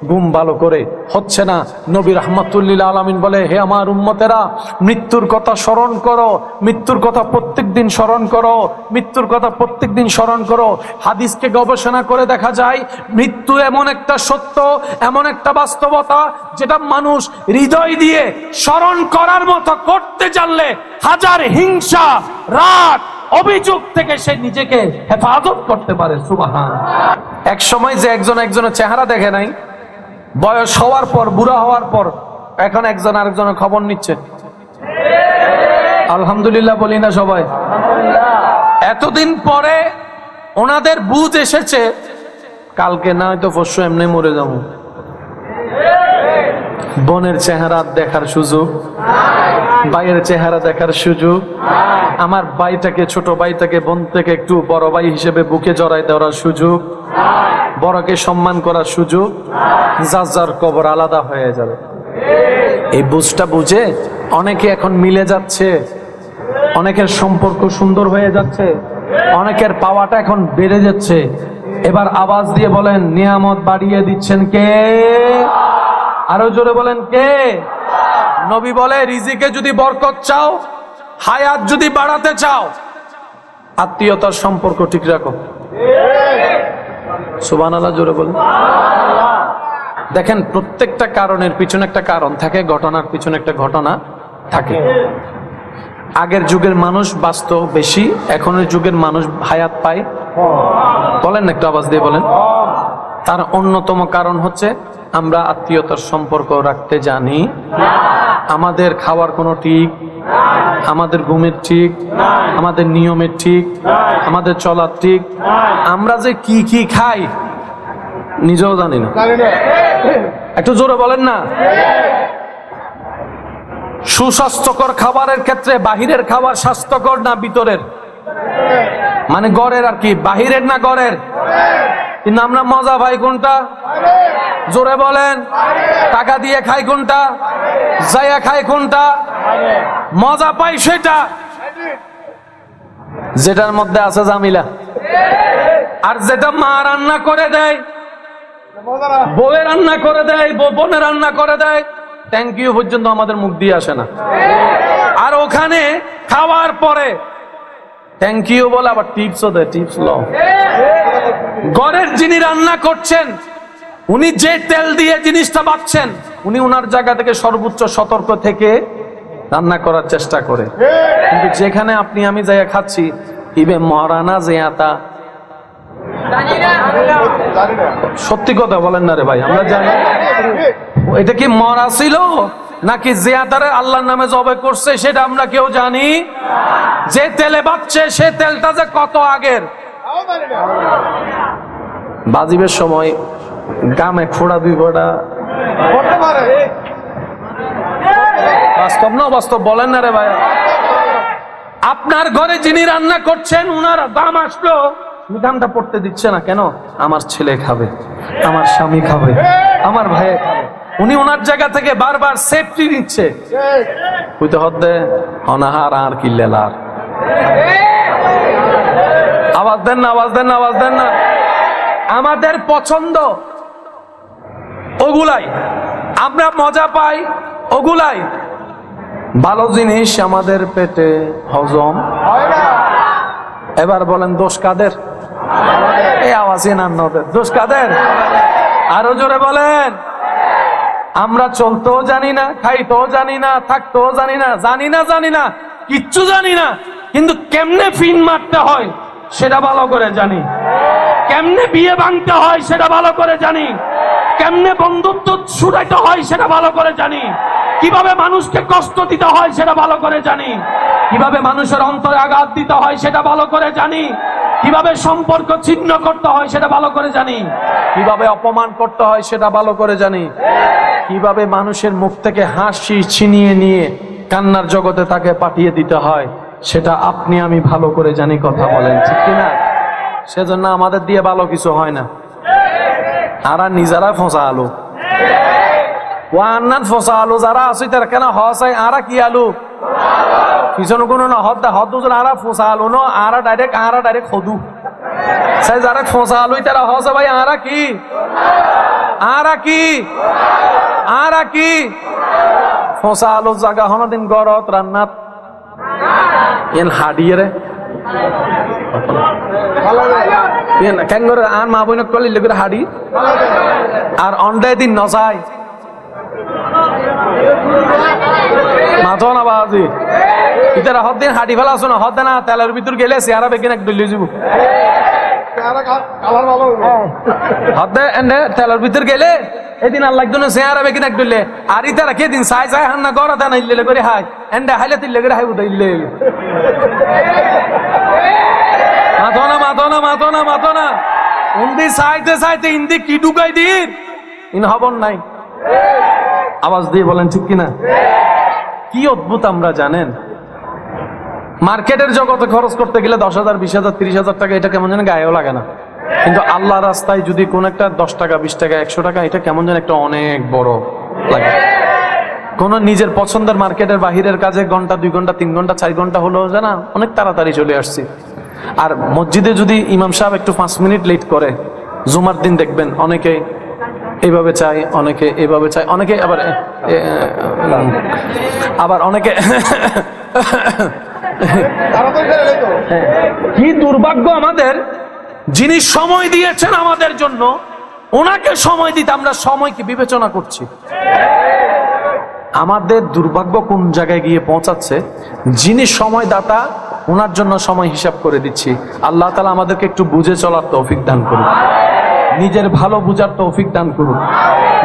Speaker 1: ঘুম ভালো করে হচ্ছে না। নবী রাহমাতুল্লিল আলামিন বলে, হে আমার উম্মতেরা, মৃত্যুর কথা স্মরণ করো, মৃত্যুর কথা প্রত্যেক দিন স্মরণ করো, মৃত্যুর কথা প্রত্যেক দিন স্মরণ করো। হাদিসকে গবেষণা করে দেখা যায় মৃত্যু এমন একটা সত্য, এমন একটা বাস্তবতা, যেটা মানুষ হৃদয় দিয়ে স্মরণ করার মতো করতে জানলে হাজার হিংসা, রাগ, অভিযোগ থেকে সে নিজেকে হেফাজত করতে পারে। সুবহান। এক সময় যে একজন একজনের চেহারা দেখে নাই, বয়স হওয়ার পর, বুড়া হওয়ার পর এখন একজন আরেকজনের খবর নিচ্ছে। আলহামদুলিল্লাহ বলি না সবাই? এতদিন পরে ওনাদের বুঝ এসেছে, কালকে না হয়তো পরশু এমনি মরে যাবো। বোনের চেহারা দেখার সুযোগ, ভাইয়ের চেহারা দেখার সুযোগ, আমার ভাইটাকে, ছোট ভাইটাকে বোন থেকে একটু বড় ভাই হিসেবে বুকে জড়াই দেওয়ার সুযোগ, বড়কে সম্মান করার সুযোগ, যার যার কবর আলাদা হয়ে যাবে। এই বুঝটা বুঝে অনেকে এখন মিলে যাচ্ছে, অনেকের সম্পর্ক সুন্দর হয়ে যাচ্ছে, অনেকের পাওয়াটা এখন বেড়ে যাচ্ছে। এবার আওয়াজ দিয়ে বলেন, নিয়ামত বাড়িয়ে দিচ্ছেন কে? আরো জোরে বলেন, কে? নবী বলে, রিজিকে যদি বরকত চাও, হায়াত যদি বাড়াতে চাও, আত্মীয়তার সম্পর্ক ঠিক রাখো। সুবহানাল্লাহ, জোরে বলেন। দেখেন, প্রত্যেকটা কারণের পিছনে একটা কারণ থাকে, ঘটনার পিছনে একটা ঘটনা থাকে। আগের যুগের মানুষ বাঁচত বেশি, এখনের যুগের মানুষ হায়াত পায়। বলেন না, একটু আওয়াজ দিয়ে বলেন। তার অন্যতম কারণ হচ্ছে আমরা আত্মীয়তার সম্পর্ক রাখতে জানি। আমাদের খাওয়ার কোনো ঠিক, আমাদের ঘুমের ঠিক, আমাদের নিয়মের ঠিক, আমাদের চলার ঠিক। আমরা যে কি কি খাই নিজেও জানি না। একটু জোরে বলেন না। সুস্বাস্থ্যকর খাবারের ক্ষেত্রে বাহিরের খাবার স্বাস্থ্যকর না ভিতরের? মানে গড়ের আর কি, বাহিরের না গড়ের? কিন্তু আমরা মজা পাই কোনটা? জোরে বলেন। টাকা দিয়ে খাই কোনটা? যাইয়া খাই কোনটা? মজা পাই সেটা যেটার মধ্যে আছে জামিলা। আর যেটা মা রান্না করে দেয়, বউয়ে রান্না করে দেয়, বোনে রান্না করে দেয়, থ্যাংক ইউ পর্যন্ত আমাদের মুখ দিয়ে আসে না। আর ওখানে খাওয়ার পরে থ্যাংক ইউ বলে আবার টিপসও দেয়, টিপস লও। ঘরের যিনি রান্না করছেন, উনি যে তেল দিয়ে জিনিসটা বাচ্ছেন, উনি ওনার জায়গা থেকে সর্বোচ্চ সতর্ক থেকে রান্না করার চেষ্টা করে। কিন্তু যেখানে আপনি আমি যাইয়া খাচ্ছি, ইবে মহারানা জেয়াতা, সত্যি কথা বলেন না রে ভাই, আমরা জানি এটা কি মরা ছিল নাকি জিয়াদারে আল্লাহর নামে জবে করছে সেটা আমরা কেউ জানি। যে তেলে বাচ্চে সে তেলটা যে কত আগের। বাজিবের সময় গামে ফোড়া দুই ফোড়া, বাস্তব না বাস্তব বলেন না রে ভাই। আপনার ঘরে যিনি রান্না করছেন, উনার দাম আসলো, দামটা পড়তে দিচ্ছে না কেন? আমার ছেলে খাবে, আমার স্বামী খাবে, আমার ভাই খাবে। উনি ওনার জায়গা থেকে বারবার সেফটি নিচ্ছে। হইতে হদ্দে অনাহার আর কিল্লেলার। আওয়াজ দেন না, আওয়াজ দেন না, আওয়াজ দেন না। আমাদের পছন্দ ওগুলাই, আমরা মজা পাই ওগুলাই। ভালো জিনিস আমাদের পেটে হজম হয় না। এবার বলেন, দোষ কাদের? এই আওয়াজই না, দোষ কাদের? আরো জোরে বলেন। আমরা চলতেও জানি না, খাইতেও জানি না, থাকতেও জানি না, জানি না, কিচ্ছু জানি না। কিন্তু কেমনে ফিন মারতে হয় সেটা ভালো করে জানি, কেমনে বিয়ে ভাঙতে হয় সেটা ভালো করে জানি, কেমনে বন্ধুত্ব ছুটাইতে হয় সেটা ভালো করে জানি, কিভাবে মানুষকে কষ্ট দিতে হয় সেটা ভালো করে জানি, কিভাবে মানুষের অন্তরে আঘাত দিতে হয় সেটা ভালো করে জানি, কিভাবে সম্পর্ক ছিন্ন করতে হয় সেটা ভালো করে জানি, কিভাবে অপমান করতে হয় সেটা ভালো করে জানি, কিভাবে মানুষের মুখ থেকে হাসি ছিনিয়ে নিয়ে কান্নার জগতে তাকে পাঠিয়ে দিতে হয় সেটা আপনি আমি ভালো করে জানি। কথা বলেন ঠিক কিনা? সেজন্য আমাদের দিয়ে ভালো কিছু হয় না। আরা নিজেরা ফসা আলু, ওয়ান্নান ফসা আলু যারা আছে তারা কেন হসাই আরা কি আলু পিছনে কোনো না হদ্দা হদ্দু আরা ফসা আলু ন আরা ডাইরেক্ট হদু সাই যারা ফসা আলু তারা হসা ভাই আরা কি আরা কি ফসা আলু জায়গা হন দিন গরত রান্নাত এন হাডিয়ে রে কেন করে আর মা বইনক করলে লেগে হাডি আর অন্ডায় দিন নসাই মাথো না বাজি ইতারা হদ দিন হাডি ফেলা আসো না হদ না তেলের ভিতর গেলে চেহারা বেকিন এক ডুলিয়ে যাব হদে এন্ডে তেলের ভিতর গেলে এদিন আল্লাহ একজন চেহারা বেকিন এক ডুলে আর ইতারা কে দিন সাই সাই হান্না গড়া দেন ইল্লে করে হাই এন্ডে হাইলে তিল্লে করে হাই উদা ইল্লে মাথো না উন্দি চাইতে ইন্দি কি ঢুকাই দিন ইন হবন নাই। আওয়াজ দিয়ে বলেন ঠিক কিনা? কি অদ্ভুত আমরা জানেন, মার্কেটের জগতে খরচ করতে গেলে 10,000 20,000 30,000 টাকা এটা কেমন যেন গায়েও লাগে না, কিন্তু আল্লাহ রাস্তায় যদি কোন একটা 10 টাকা 20 টাকা 100 টাকা এটা কেমন যেন একটা অনেক বড় লাগে। কোন নিজের পছন্দের মার্কেটের বাহিরের কাজে ঘন্টা 2 ঘন্টা 3 ঘন্টা 4 ঘন্টা হলো জানা অনেক তাড়াতাড়ি চলে আসছি, আর মসজিদে যদি ইমাম সাহেব একটু 5 মিনিট লেট করে, জুমার দিন দেখবেন অনেকে এইভাবে চায়, অনেকে এইভাবে চায়, অনেকে আবার অনেকে কি দুর্ভাগ্য আমাদের, যিনি সময় দিয়েছেন আমাদের জন্য, ওনাকে সময় দিতে আমরা সময়কে বিবেচনা করছি। আমাদের দুর্ভাগ্য কোন জায়গায় গিয়ে পৌঁছাচ্ছে, যিনি সময় দাতা ওনার জন্য সময় হিসাব করে দিচ্ছি। আল্লাহ তাআলা আমাদেরকে একটু বুঝে চলার তৌফিক দান করুন, নিজের ভালো বুঝার তৌফিক দান করুন,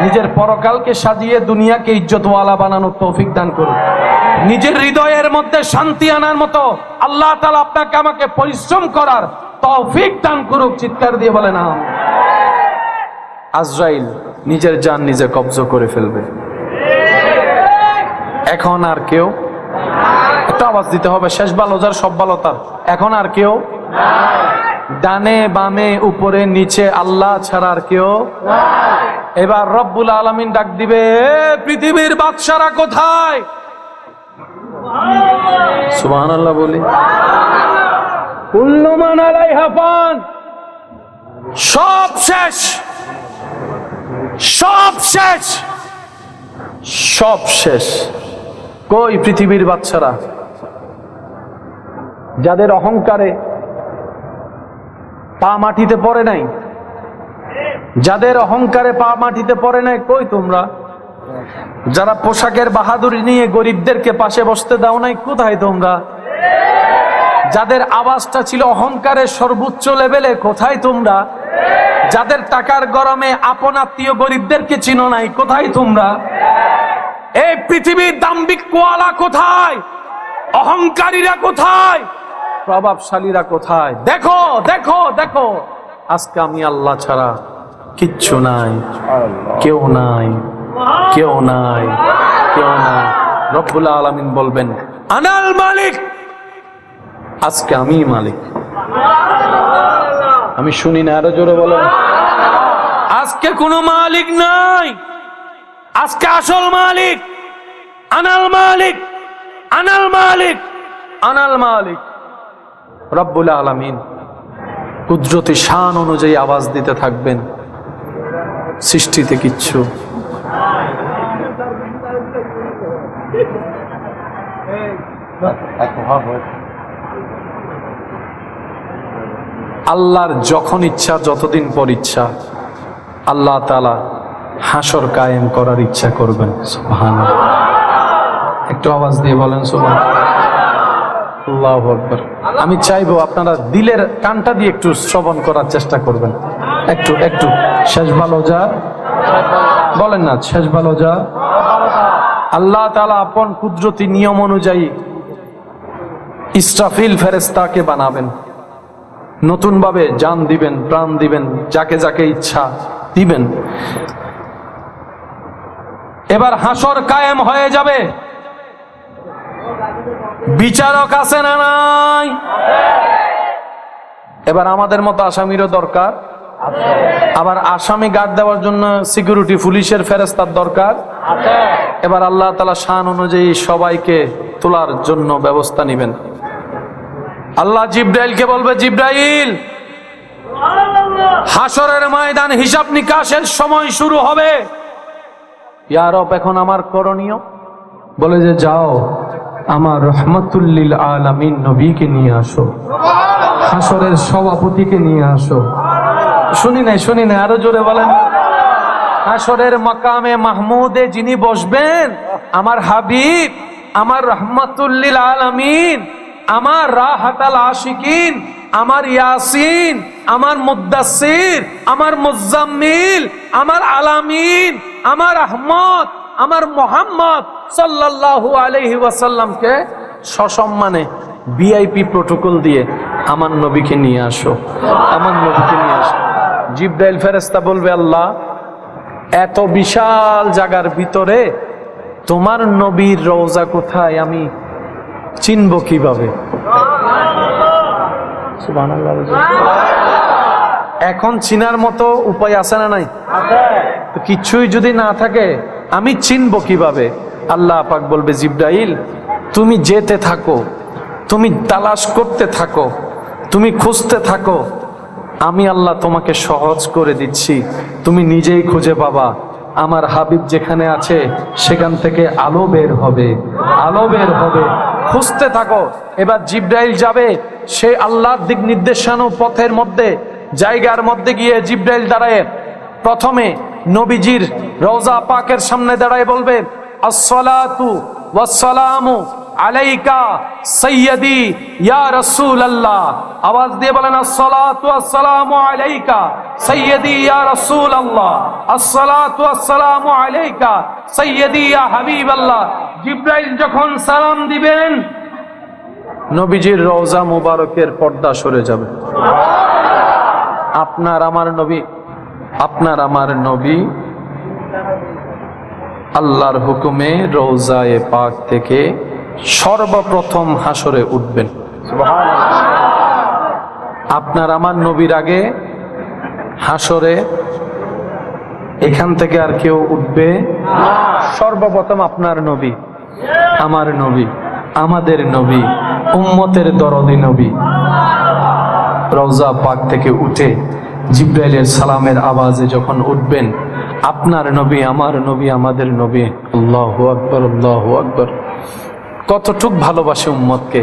Speaker 1: নিজের পরকালকে সাজিয়ে দুনিয়াকে ইজ্জতওয়ালা বানানোর তৌফিক দান করুন, নিজের হৃদয়ের মধ্যে শান্তি আনার মতো আল্লাহ তাআলা আপনাকে আমাকে পরিশ্রম করার তৌফিক দান করুক। চিৎকার দিয়ে বলেন আমিন। আজরাইল নিজের জান নিজে কবজ করে ফেলবে। এখন আর কেউ, একটা আওয়াজ দিতে হবে, শেষ ভালো যার সব ভালো তার। এখন আর কেউ, ডানে বামে উপরে নিচে আল্লাহ ছাড়া আর কেউ। এবার রব্বুল আলামিন ডাক দিবে, পৃথিবীর বাদশারা কোথায়? সুবহানাল্লাহ বলি। কুল্লু মান আলাইহা ফান, সব শেষ, সব শেষ, সব শেষ। কই পৃথিবীর বাদশারা? যাদের অহংকারে পা মাটিতে পড়ে নাই, যাদের অহংকারে পা মাটিতে পড়ে নাই, কই তোমরা? যারা পোশাকের বাহাদুরি নিয়ে গরিবদেরকে পাশে বসতে দাও নাই, কোথায় তোমরা? যাদের আওয়াজটা ছিল অহংকারের সর্বোচ্চ লেভেলে, কোথায় তোমরা? যাদের টাকার গরমে আপন আত্মীয় গরিবদেরকে চিনো নাই, কোথায় তোমরা? এই পৃথিবীর দাম্ভিক কোয়ালা কোথায়? অহংকারীরা কোথায়? প্রভাবশালীরা কোথায়? দেখো দেখো দেখো, আজকে আমি আল্লাহ ছাড়া কিচ্ছু নাই, কেউ নাই, কেউ নাই, কেউ নাই। রব্বুল আলামিন বলবেন, আনাল মালিক, আজকে আমি মালিক। আমি শুনি না, আরো জোরে বলেন। আজকে কোনো মালিক নাই, আজকে আসল মালিক আনাল মালিক, আনাল মালিক, আনাল মালিক। রব্বুল আলামিন কুদরতি শান অনুযায়ী আওয়াজ দিতে থাকবেন, সৃষ্টিতে কিচ্ছু। আল্লাহর যখন ইচ্ছা, যতদিন পর ইচ্ছা, আল্লাহ তাআলা হাসর কায়েম করার ইচ্ছা করবেন। সুবহানাল্লাহ, একটু আওয়াজ দিয়ে বলেন সুবহানাল্লাহ। আল্লাহু আকবার। আমি চাইবো আপনারা দিলের কানটা দিয়ে একটু শ্রবণ করার চেষ্টা করবেন। একটু একটু শেষ ভালো যা বলেন না, শেষ ভালো যা। আল্লাহ তাআলা আপন কুদরতি নিয়ম অনুযায়ী ইসরাফিল ফেরেশতাকে বানাবেন, নতুন ভাবে জান দিবেন, প্রাণ দিবেন, যাকে যাকে ইচ্ছা দিবেন। এবার হাসর কায়েম হয়ে যাবে। বিচারক আছে না নাই? এবার আমাদের মতো আসামিরও দরকার, আবার আসামি গার্ড দেওয়ার জন্য সিকিউরিটি পুলিশের ফেরেশতার দরকার। এবার আল্লাহ তাআলা শান অনুযায়ী সবাইকে তোলার জন্য ব্যবস্থা নেবেন। আল্লাহ জিব্রাইলকে বলবে, জিব্রাইল, হাসরের ময়দান হিসাব নিকাশের সময় শুরু হবে। ইয়া রব, এখন আমার করণীয়? বলে যে যাও, আমার রহমাতুল লিল আলামিন নবীকে নিয়ে আসো, হাসরের সভাপতিকে নিয়ে আসো। শুনি নাই, শুনি নাই, আরো জোরে বলেন। হাসরের মাকামে মাহমুদে যিনি বসবেন, আমার হাবিব, আমার রহমাতুল লিল আলামিন, আমার রাহাতাল আশিকিন, আমার ইয়াসিন, আমার মুদ্দাসির, আমার মুজাম্মিল, আমার আলামিন, আমার আহমদ, আমার মুহাম্মদ সাল্লাল্লাহু আলাইহি ওয়াসাল্লামকে সসম্মানে ভিআইপি প্রটোকল দিয়ে আমার নবীকে নিয়ে আসো, আমার নবীকে নিয়ে আসো। জিব্রাইল ফেরেশতা বলবে, আল্লাহ, এত বিশাল জায়গার ভিতরে তোমার নবীর রওজা কোথায় আমি চিনব কিভাবে? সুবহানাল্লাহ। এখন চিনার মতো উপায় আছে না নাই? তো কিছুই যদি না থাকে আমি চিনব কিভাবে? আল্লাহ পাক বলবে, জিব্রাইল, তুমি যেতে থাকো, তুমি তালাশ করতে থাকো, তুমি খুঁজতে থাকো, আমি আল্লাহ তোমাকে সহজ করে দিচ্ছি, তুমি নিজেই খুঁজে পাবা। আমার হাবিব যেখানে আছে সেখান থেকে আলো বের হবে, আলো বের হবে। খুঁজতে থাকো। এবার জিব্রাইল যাবে, সে আল্লাহর দিক নির্দেশানো পথের মধ্যে জায়গার মধ্যে গিয়ে জিব্রাইল দাঁড়ায় প্রথমে নবীজির রওজা পাকের সামনে দাঁড়ায় বলবে, আসসালাতু ওয়াসসালামু আলাইকা সাইয়্যিদি ইয়া রাসূলুল্লাহ। আওয়াজ দিয়ে বলেন, আসসালাতু ওয়াসসালামু আলাইকা সাইয়্যিদি ইয়া রাসূলুল্লাহ, আসসালাতু ওয়াসসালামু আলাইকা সাইয়্যিদি ইয়া হাবিবাল্লাহ। জিব্রাইল যখন সালাম দিবেন, নবীজির রওজা মুবারকের পর্দা সরে যাবে। আপনার আমার নবী আল্লাহর হুকুমে রওজায়ে পাক থেকে সর্বপ্রথম হাসরে উঠবেন। আপনার আমার নবীর আগে হাসরে এখান থেকে আর কেউ উঠবে না। সর্বপ্রথম আপনার নবী, আমার নবী, আমাদের নবী, উম্মতের দরদি নবী রওজা পাক থেকে উঠে জিব্রাইলের সালামের আওয়াজে যখন উঠবেন, আপনার নবী, আমার নবী, আমাদের নবী, আল্লাহু আকবার, আল্লাহু আকবার। কতটুক ভালোবাসে উম্মতকে।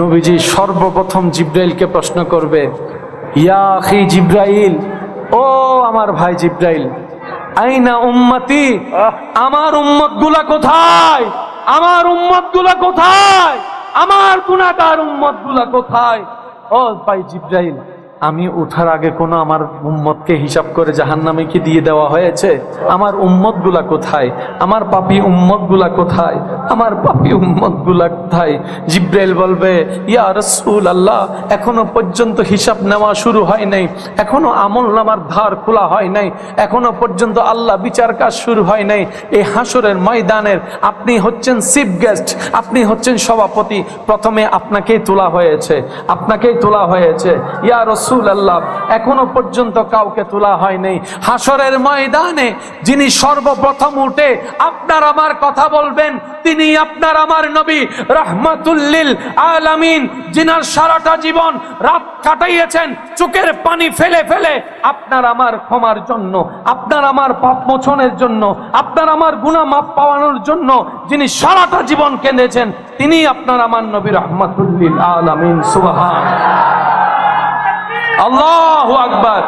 Speaker 1: নবীজি সর্বপ্রথম জিব্রাইলকে প্রশ্ন করবে, ইয়া আখি জিব্রাইল, ও আমার ভাই জিব্রাইল, আইনা উম্মতি, আমার উম্মতগুলা কোথায়? আমার উম্মতগুলা কোথায়? আমার গুনাহগার উম্মতগুলা কোথায়? ও ভাই জিব্রাইল, আমি উঠার আগে কোনো আমার উম্মতকে হিসাব করে জাহান্নামে কি দিয়ে দেওয়া হয়েছে? আমার উম্মতগুলা কোথায়? আমার পাপী উম্মতগুলা কোথায়? আমার পাপী উম্মতগুলা কোথায়? জিব্রাইল বলবে, ইয়া রাসূলুল্লাহ, এখনো পর্যন্ত হিসাব নেওয়া শুরু হয় নাই, এখনো আমলনামার ধার খোলা হয় নাই, এখনো পর্যন্ত আল্লাহ বিচার কাজ শুরু হয় নাই। এই হাসরের ময়দানের আপনি হচ্ছেন চিফ গেস্ট, আপনি হচ্ছেন সভাপতি, প্রথমে আপনাকেই তোলা হয়েছে, আপনাকেই তোলা হয়েছে। ইয়া রাসূলুল্লাহ, এখনো পর্যন্ত কাউকে তোলা হয় নাই। হাসরের ময়দানে যিনি সর্বপ্রথম উঠে আপনার আমার কথা বলবেন, তিনি আপনার আমার নবী রাহমাতুল লিল আলামিন, যিনার সারাটা জীবন রাত কাটাইয়েছেন চোখের পানি ফেলে ফেলে আপনার আমার ক্ষমার জন্য, আপনার আমার পাপ মোচনের জন্য, আপনার আমার গুনাহ মাফ পাওয়ানোর জন্য যিনি সারাটা জীবন কেঁদেছেন, তিনি আপনার আমার নবী রাহমাতুল লিল আলামিন। সুবহান আল্লাহু আকবার।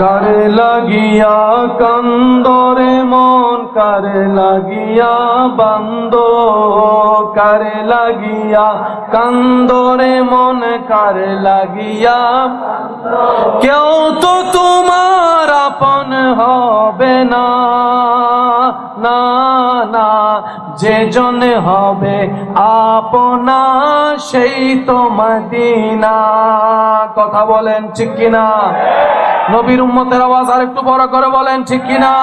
Speaker 1: কারে লাগিয়া কান্দরে মন, কারে লাগিয়া বান্দ, কারে লাগিয়া কান্দরে মন, কারে লাগিয়া, কেউ তো তোমার আপন হবে না, না না, যে জন হবে আপনা সেই তো মদিনা। কথা বলেন ঠিক কিনা? নবীর উম্মতের আওয়াজ আর একটু বড় করে বলেন ঠিক কিনা?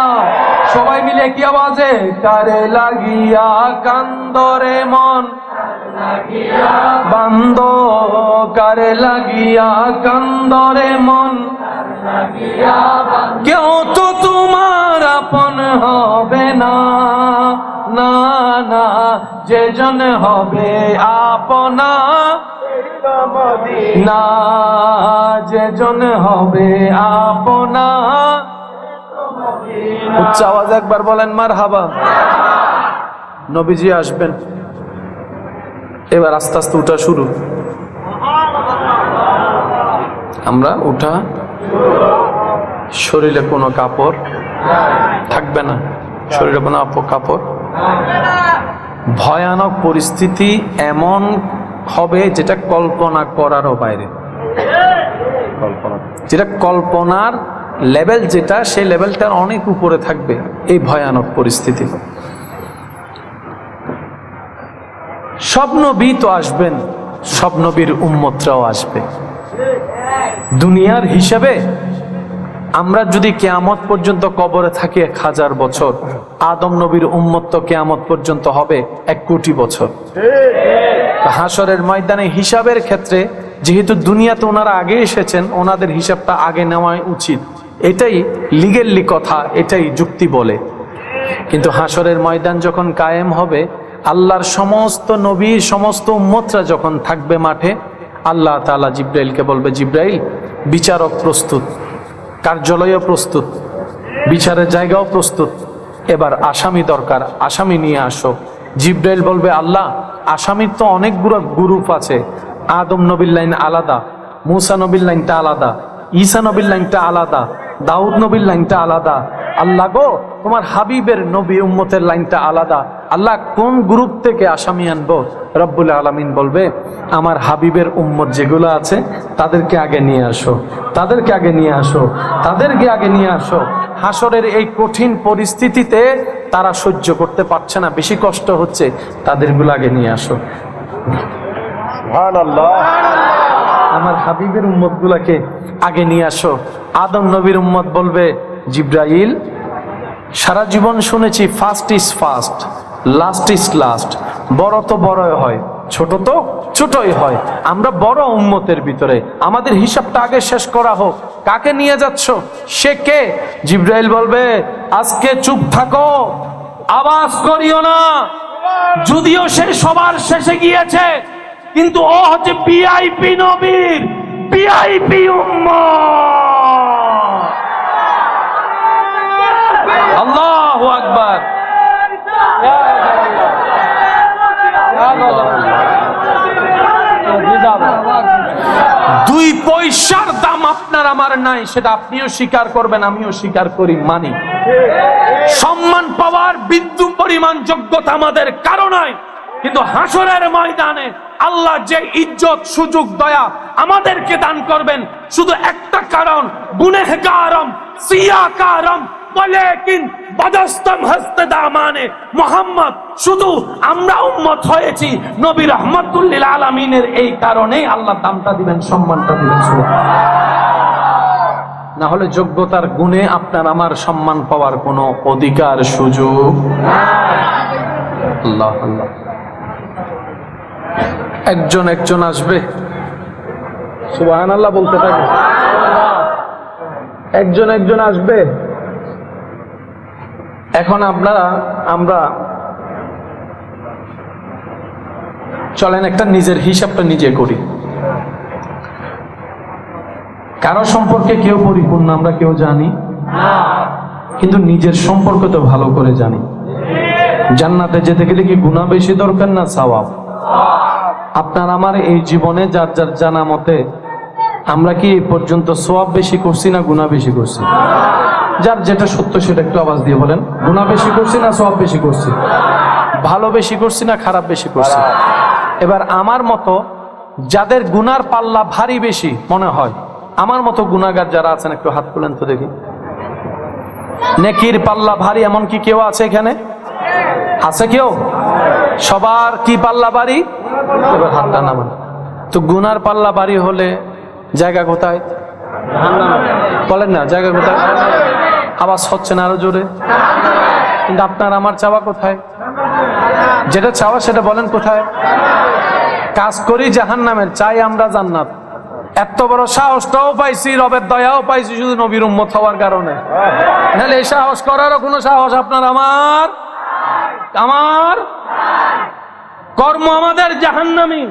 Speaker 1: সবাই মিলে কি আওয়াজে? কারে লাগিয়া কান্দরে মন বান্দ, কারে লাগিয়া কান্দরে মন, কেউ তো তোমার আপন হবে না, না না, যে জন হবে আপনা না, যে জন হবে আপনা। উচ্চ আওয়াজ একবার বলেন মারহাবা। নবীজি আসবেন, এবার আস্তে আস্তে উঠা শুরু। আমরা উঠা, শরীরে কোনো কাপড় থাকবে না, শরীরে কোনো কাপড়। ভয়ানক পরিস্থিতি এমন হবে যেটা কল্পনা করারও বাইরে, যেটা কল্পনার লেভেল, যেটা সেই লেভেলটার অনেক উপরে থাকবে এই ভয়ানক পরিস্থিতি। সব নবী তো আসবেন, সব নবীর উম্মতরাও আসবে। দুনিয়ার হিসাবে আমরা যদি কিয়ামত পর্যন্ত কবরে থাকি 1000 বছর, আদম নবীর উম্মত তো কিয়ামত পর্যন্ত হবে 1 কোটি বছর। হাসরের ময়দানে হিসাবের ক্ষেত্রে যেহেতু দুনিয়াতে ওনারা আগে এসেছেন, ওনাদের হিসাবটা আগে নেওয়া উচিত। এটাই লিগেলি কথা, এটাই যুক্তি বলে। কিন্তু হাসরের ময়দান যখন কায়েম হবে, আল্লাহর সমস্ত নবী সমস্ত উম্মতরা যখন থাকবে মাঠে, আল্লাহ তাআলা জিব্রাইলকে বলবে, জিব্রাইল বিচারক প্রস্তুত, কার্যালয়ও প্রস্তুত, বিচারের জায়গাও প্রস্তুত, এবার আসামি দরকার, আসামি নিয়ে আসো। জিব্রাইল বলবে, আল্লাহ আসামির তো অনেকগুলো গ্রুপ আছে, আদম নবীর লাইন আলাদা, মুসা নবীর লাইনটা আলাদা, ঈসা নবীর লাইনটা আলাদা, দাউদ নবীর লাইনটা আলাদা। আল্লাহ গো, তোমার হাবিবের নবী উম্মতের লাইনটা আলাদা, আল্লাহ কোন গ্রুপ থেকে আসামি আনবো? রব্বুল আলামিন বলবে, আমার হাবিবের উম্মত যেগুলো আছে তাদেরকে আগে নিয়ে আসো, তাদেরকে আগে নিয়ে আসো, তাদেরকে আগে নিয়ে আসো। হাসরের এই কঠিন পরিস্থিতিতে তারা সহ্য করতে পারছে না, বেশি কষ্ট হচ্ছে, তাদেরগুলো আগে নিয়ে আসো। সুবহানাল্লাহ। আমার হাবিবের উম্মত গুলাকে আগে নিয়ে আসো। আদম নবীর উম্মত বলবে, জিব্রাইল সারা জীবন শুনেছি first is first, last is last, বড় তো বড়ই হয়, ছোট তো ছোটই হয়, আমরা বড় উম্মতের ভিতরে, আমাদের হিসাবটা আগে শেষ করা হোক। কাকে নিয়ে যাচ্ছ? সে কে? জিব্রাইল বলবে, আজকে চুপ থাকো, আওয়াজ করিও না, যদিও সে সবার শেষে গিয়েছে, কিন্তু ও হচ্ছে ভিআইপি নবীর ভিআইপি উম্মত। আল্লাহু আকবার। দুই পয়সার দাম আপনার আমার নাই, সেটা আপনিও স্বীকার করবেন, আমিও স্বীকার করি, মানি। সম্মান পাওয়ার বিন্দু পরিমাণ যোগ্যতা আমাদের কারো নাই, কিন্তু হাসরের ময়দানে আল্লাহ যে ইজ্জত সুযোগ দয়া আমাদেরকে দান করবেন, শুধু একটা কারণ, গুনেহগারম সিয়াকারম ওয়ালাকিন বাদাস্তাম হস্তে দামানে মুহাম্মদ, শুধু আমরা উম্মত হয়েছি নবী রাহমাতুল লিল আলামিনের, এই কারণেই আল্লাহ দামটা দিবেন, সম্মানটা দিবেন। না হলে যোগ্যতার গুণে আপনার আমার সম্মান পাওয়ার কোনো অধিকার সুযোগ আল্লাহ আল্লাহ। একজন একজন আসবে, সুবহানাল্লাহ বলতে থাকে, একজন একজন আসবে। এখন আমরা চলেন একটা নিজের হিসাবটা নিজে করি। কারো সম্পর্কে কেউ পরিপূর্ণ আমরা কেউ জানি না, কিন্তু নিজের সম্পর্ক তো ভালো করে জানি। জান্নাতে যেতে গেলে কি গুনাহ বেশি দরকার না সওয়াব? আপনার আমার এই জীবনে যার যার জানা মতে আমরা কি এই পর্যন্ত সওয়াব বেশি করছি না গুনাহ বেশি করছি? যার যেটা সত্য সেটা একটু আওয়াজ দিয়ে বলেন, গুনাহ বেশি করছি না সওয়াব বেশি করছি? ভালো বেশি করছি না খারাপ বেশি করছি? এবার আমার মতো যাদের গুনার পাল্লা ভারী বেশি মনে হয়, আমার মতো গুনাহগার যারা আছেন একটু হাত তুলেন তো দেখি। নেকির পাল্লা ভারী এমন কি কেউ আছে এখানে? আছে কেউ? সবার কি পাল্লা ভারী? এবার হাতটা নামান। তো গুনার পাল্লা ভারী হলে জায়গা কোথায়? বলেন না, জায়গা কোথায়? আওয়াজ হচ্ছে না আরো জোরে। কিন্তু আপনার আমার চাওয়া কোথায়? যেটা চাওয়া সেটা বলেন কোথায়? কাজ করি জাহান্নামের, চাই আমরা জান্নাত। এত বড় সাহসটাও পাইছি, রবের দয়াও পাইছি শুধু নবীর উম্মত হওয়ার কারণে। নাহলে এই সাহস করারও কোনো সাহস আপনার আমার কর্ম আমাদের জাহান্নামী,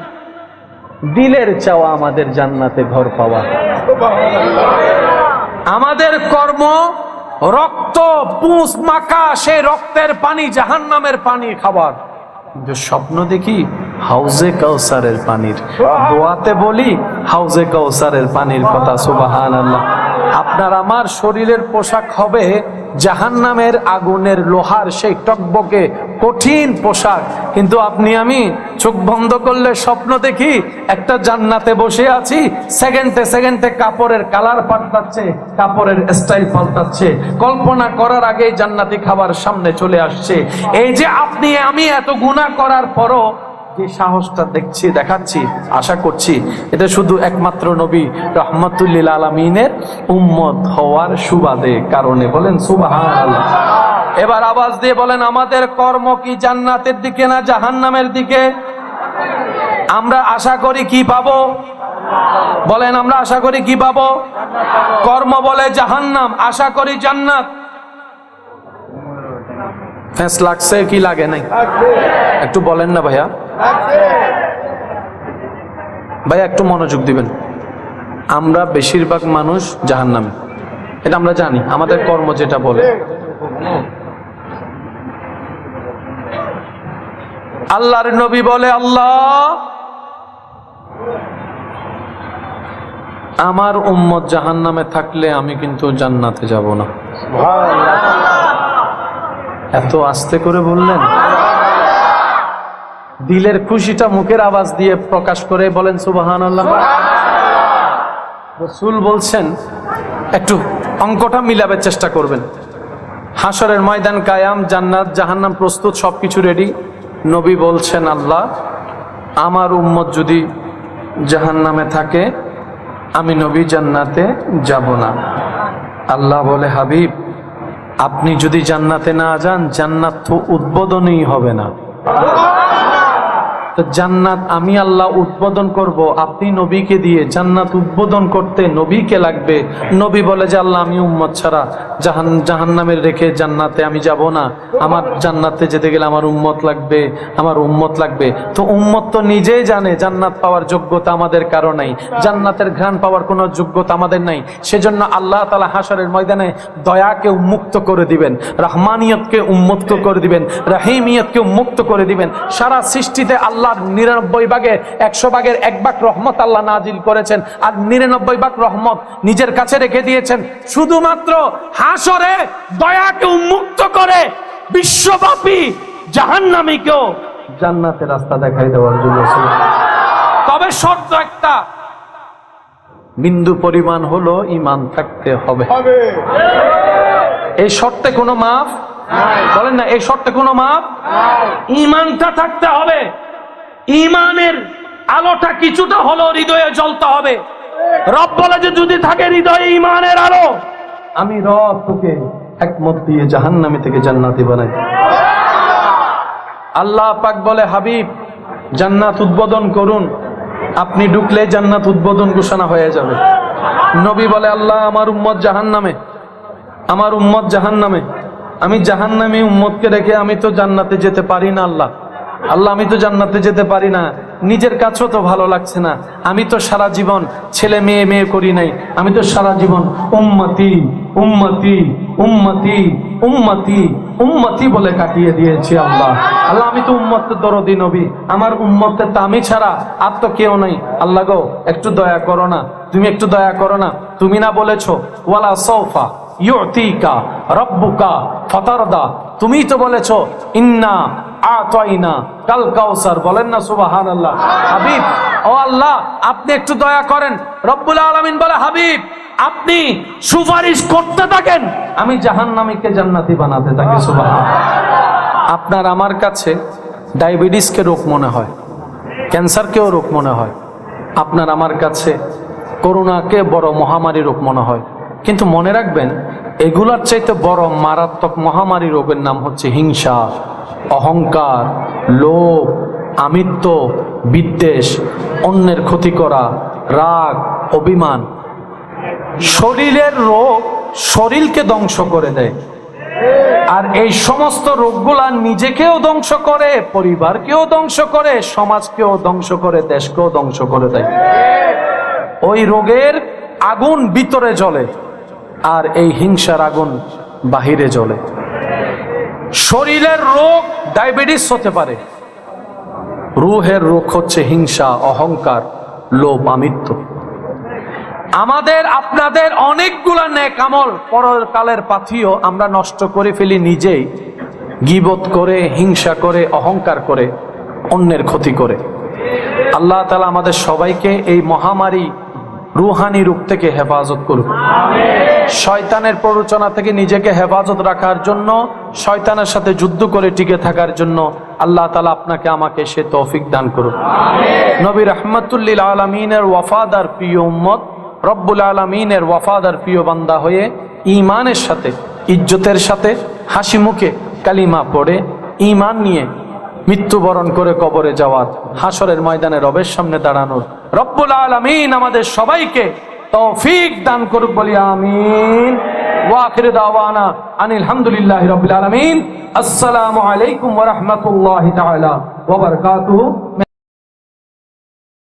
Speaker 1: দিলের চাওয়া আমাদের জান্নাতে ঘর পাওয়া। আমাদের কর্ম রক্ত পুঁজ মাখা, সেই রক্তের পানি জাহান্নামের পানি খাবার, কিন্তু স্বপ্ন দেখি হাউজে কাউসারের পানির। দোয়াতে বলি হাউজে কাউসারের পানির কথা, সুবহানাল্লাহ। আপনার আমার শরীরের পোশাক হবে জাহান্নামের আগুনের লোহার সেই টকবকে কঠিন পোশাক, কিন্তু আপনি আমি চোখ বন্ধ করলে স্বপ্ন দেখি একটা জান্নাতে বসে আছি, সেকেন্ডে সেকেন্ডে কাপড়ের কালার পাল্টাচ্ছে, কাপড়ের স্টাইল পাল্টাচ্ছে, কল্পনা করার আগেই জান্নাতি খাবার সামনে চলে আসছে। এই যে আপনি আমি এত গুনাহ করার পরও যে সাহসটা দেখাচ্ছি, আশা করছি এটা শুধু একমাত্র নবী রাহমাতুল লিল আলামিনের উম্মত হওয়ার সুবাদে কারণে। বলেন সুবহানাল্লাহ। এবার আওয়াজ দিয়ে বলেন, আমাদের কর্ম কি জান্নাতের দিকে না জাহান্নামের দিকে? আমরা আশা করি কি পাবো? বলেন, আমরা আশা করি কি পাবো? কর্ম বলে জাহান্নাম, আশা করি জান্নাত। ফ্যাঁস লাগছে কি লাগে নাই? একটু বলেন না ভাইয়া। ভাইয়া একটু মনোযোগ দিবেন। আমরা বেশিরভাগ মানুষ জাহান্নামী, এটা আমরা জানি, আমাদের কর্ম যেটা বলে। আল্লাহর নবী বলে, আল্লাহ আমার উম্মত জাহান্নামে থাকলে আমি কিন্তু জান্নাতে যাব না। এত আস্তে করে বললেন, দিলের খুশিটা মুখের আওয়াজ দিয়ে প্রকাশ করে বলেন সুবহানাল্লাহ। রাসূল বলছেন, একটু অঙ্কটা মিলাবার চেষ্টা করবেন। হাসরের ময়দান কায়াম, জান্নাত জাহান্নাম প্রস্তুত, সবকিছু রেডি। নবী বলছেন, আল্লাহ আমার উম্মত যদি জাহান্নামে থাকে আমি নবী জান্নাতে যাব না। আল্লাহ বলে, হাবিব আপনি যদি জান্নাতে না যান জান্নাত তো উদ্বোধনই হবে না। তো জান্নাত আমি আল্লাহ উদ্বোধন করব, আপনি নবীকে দিয়ে জান্নাত উদ্বোধন করতে নবীকে লাগবে। নবী বলে যে আল্লাহ আমি উম্মত ছাড়া জাহান্নামের রেখে জান্নাতে আমি যাব না, আমার জান্নাতে যেতে গেলে আমার উম্মত লাগবে, আমার উম্মত লাগবে। তো উম্মত তো নিজেই জানে জান্নাত পাওয়ার যোগ্যতা আমাদের কারো নাই, জান্নাতের ঘ্রাণ পাওয়ার কোনো যোগ্যতা আমাদের নাই। সেজন্য আল্লাহ তাআলা হাসরের ময়দানে দয়াকে উন্মুক্ত করে দিবেন, রহমানিয়তকে উন্মুক্ত করে দিবেন, রহিমিয়তকে উন্মুক্ত করে দিবেন। সারা সৃষ্টিতে আল্লাহ 99 ভাগে 100 ভাগের 1 ভাগ রহমত আল্লাহ নাজিল করেছেন, আর 99 ভাগ রহমত নিজের কাছে রেখে দিয়েছেন শুধুমাত্র হাসরে দয়াকে উন্মুক্ত করে বিশ্বব্যাপী জাহান্নামীকেও জান্নাতের রাস্তা দেখাই দেওয়ার জন্য। তবে শর্ত একটা, বিন্দু পরিমাণ হলো ঈমান থাকতে হবে। এই শর্তে কোনো মাফ বলেন না, এই শর্তে কোনো মাফ। ঈমানটা থাকতে হবে, ঈমানের আলোটা কিছুটা হলো হৃদয়ে জ্বলতে হবে। রব বলে যে যদি থাকে হৃদয়ে ঈমানের আলো, আমি রব তোকে হিকমত দিয়ে জাহান্নামী থেকে জান্নাতি বানাই। আল্লাহ পাক বলে, হাবিব জান্নাত উদ্বোধন করুন, আপনি ঢুকলে জান্নাত উদ্বোধন ঘোষণা হয়ে যাবে। নবী বলে, আল্লাহ আমার উম্মত জাহান্নামে, আমার উম্মত জাহান্নামে, আমি জাহান্নামী উম্মতকে রেখে আমি তো জান্নাতে যেতে পারি না। আল্লাহ আল্লাহ আমি তো জান্নাতে যেতে পারি না, নিজের কাছেও তো ভালো লাগছে না, আমি তো সারা জীবন ছেলে মেয়ে মেয়ে করি নাই, আমি তো সারা জীবন উম্মতি উম্মতি উম্মতি উম্মতি উম্মতি বলে কাটিয়ে দিয়েছি। আল্লাহ আল্লাহ আমি তো উম্মতের দরদি নবী, আমার উম্মতের তো আমি ছাড়া আর তো কেউ নাই। আল্লাহ গো একটু দয়া করো না, তুমি একটু দয়া করো না। তুমি না বলেছো ওয়ালা সাউফা ইউতিকা রাব্বুকা ফাতারদা, তুমিই তো বলেছো ইন্না আতাইনা কাল কাউসার, বলেন না সুবহানাল্লাহ। হাবিব ও আল্লাহ আপনি একটু দয়া করেন। রব্বুল আলামিন বলে, হাবিব আপনি সুপারিশ করতে থাকেন, আমি জাহান্নামীকে জান্নাতি বানাতে থাকি। সুবহানাল্লাহ। আপনার আমার কাছে ডায়াবেটিসকে রোগ মনে হয়, ক্যান্সারকেও রোগ মনে হয়, আপনার আমার কাছে করোনাকে বড় মহামারী রোগ মনে হয়। কিন্তু মনে রাখবেন এগুলার চাইতে বড় মারাত্মক মহামারী রোগের নাম হচ্ছে হিংসা, অহংকার, লোভ, আমিত্ব, বিদ্বেষ, অন্যের ক্ষতি করা, রাগ, অভিমান। শরীরের রোগ শরীরকে ধ্বংস করে দেয়, আর এই সমস্ত রোগগুলা নিজেকেও ধ্বংস করে, পরিবারকেও ধ্বংস করে, সমাজকেও ধ্বংস করে, দেশকেও ধ্বংস করে দেয়। ওই রোগের আগুন ভিতরে জ্বলে আর এই হিংসার আগুন বাহিরে জ্বলে। শরীরের রোগ ডায়াবেটিস হতে পারে, রুহের রোগ হচ্ছে হিংসা, অহংকার, লোভ, আমিত্ব। আমাদের আপনাদের অনেকগুলা নেক আমল পরকালের পাথিও আমরা নষ্ট করে ফেলি নিজেই, গীবত করে, হিংসা করে, অহংকার করে, অন্যের ক্ষতি করে। আল্লাহ তাআলা আমাদের সবাইকে এই মহামারী রুহানি রূপ থেকে হেফাজত করুক। শয়তানের প্ররোচনা থেকে নিজেকে হেফাজত রাখার জন্য, শয়তানের সাথে যুদ্ধ করে টিকে থাকার জন্য আল্লাহ তাআলা আপনাকে আমাকে সে তৌফিক দান করুক। নবী রাহমাতুল লিল আলামিনের ওয়াফাদার প্রিয় উম্মত, রব্বুল আলামিনের ওয়াফাদার প্রিয় বান্দা হয়ে ঈমানের সাথে, ইজ্জতের সাথে, হাসি মুখে কালিমা পড়ে ঈমান নিয়ে মৃত্যুবরণ করে কবরে যাওয়ার, হাসরের ময়দানে রবের সামনে দাঁড়ানোর রব্বুল আলামিন আমাদের সবাইকে তৌফিক দান করুক, বলি আমিন। ওয়া আখিরু দাওয়ানা আনিল হামদুলিল্লাহি রাব্বিল আলামিন। আসসালামু আলাইকুম ওয়া রাহমাতুল্লাহি তাআলা ওয়া বারাকাতুহু।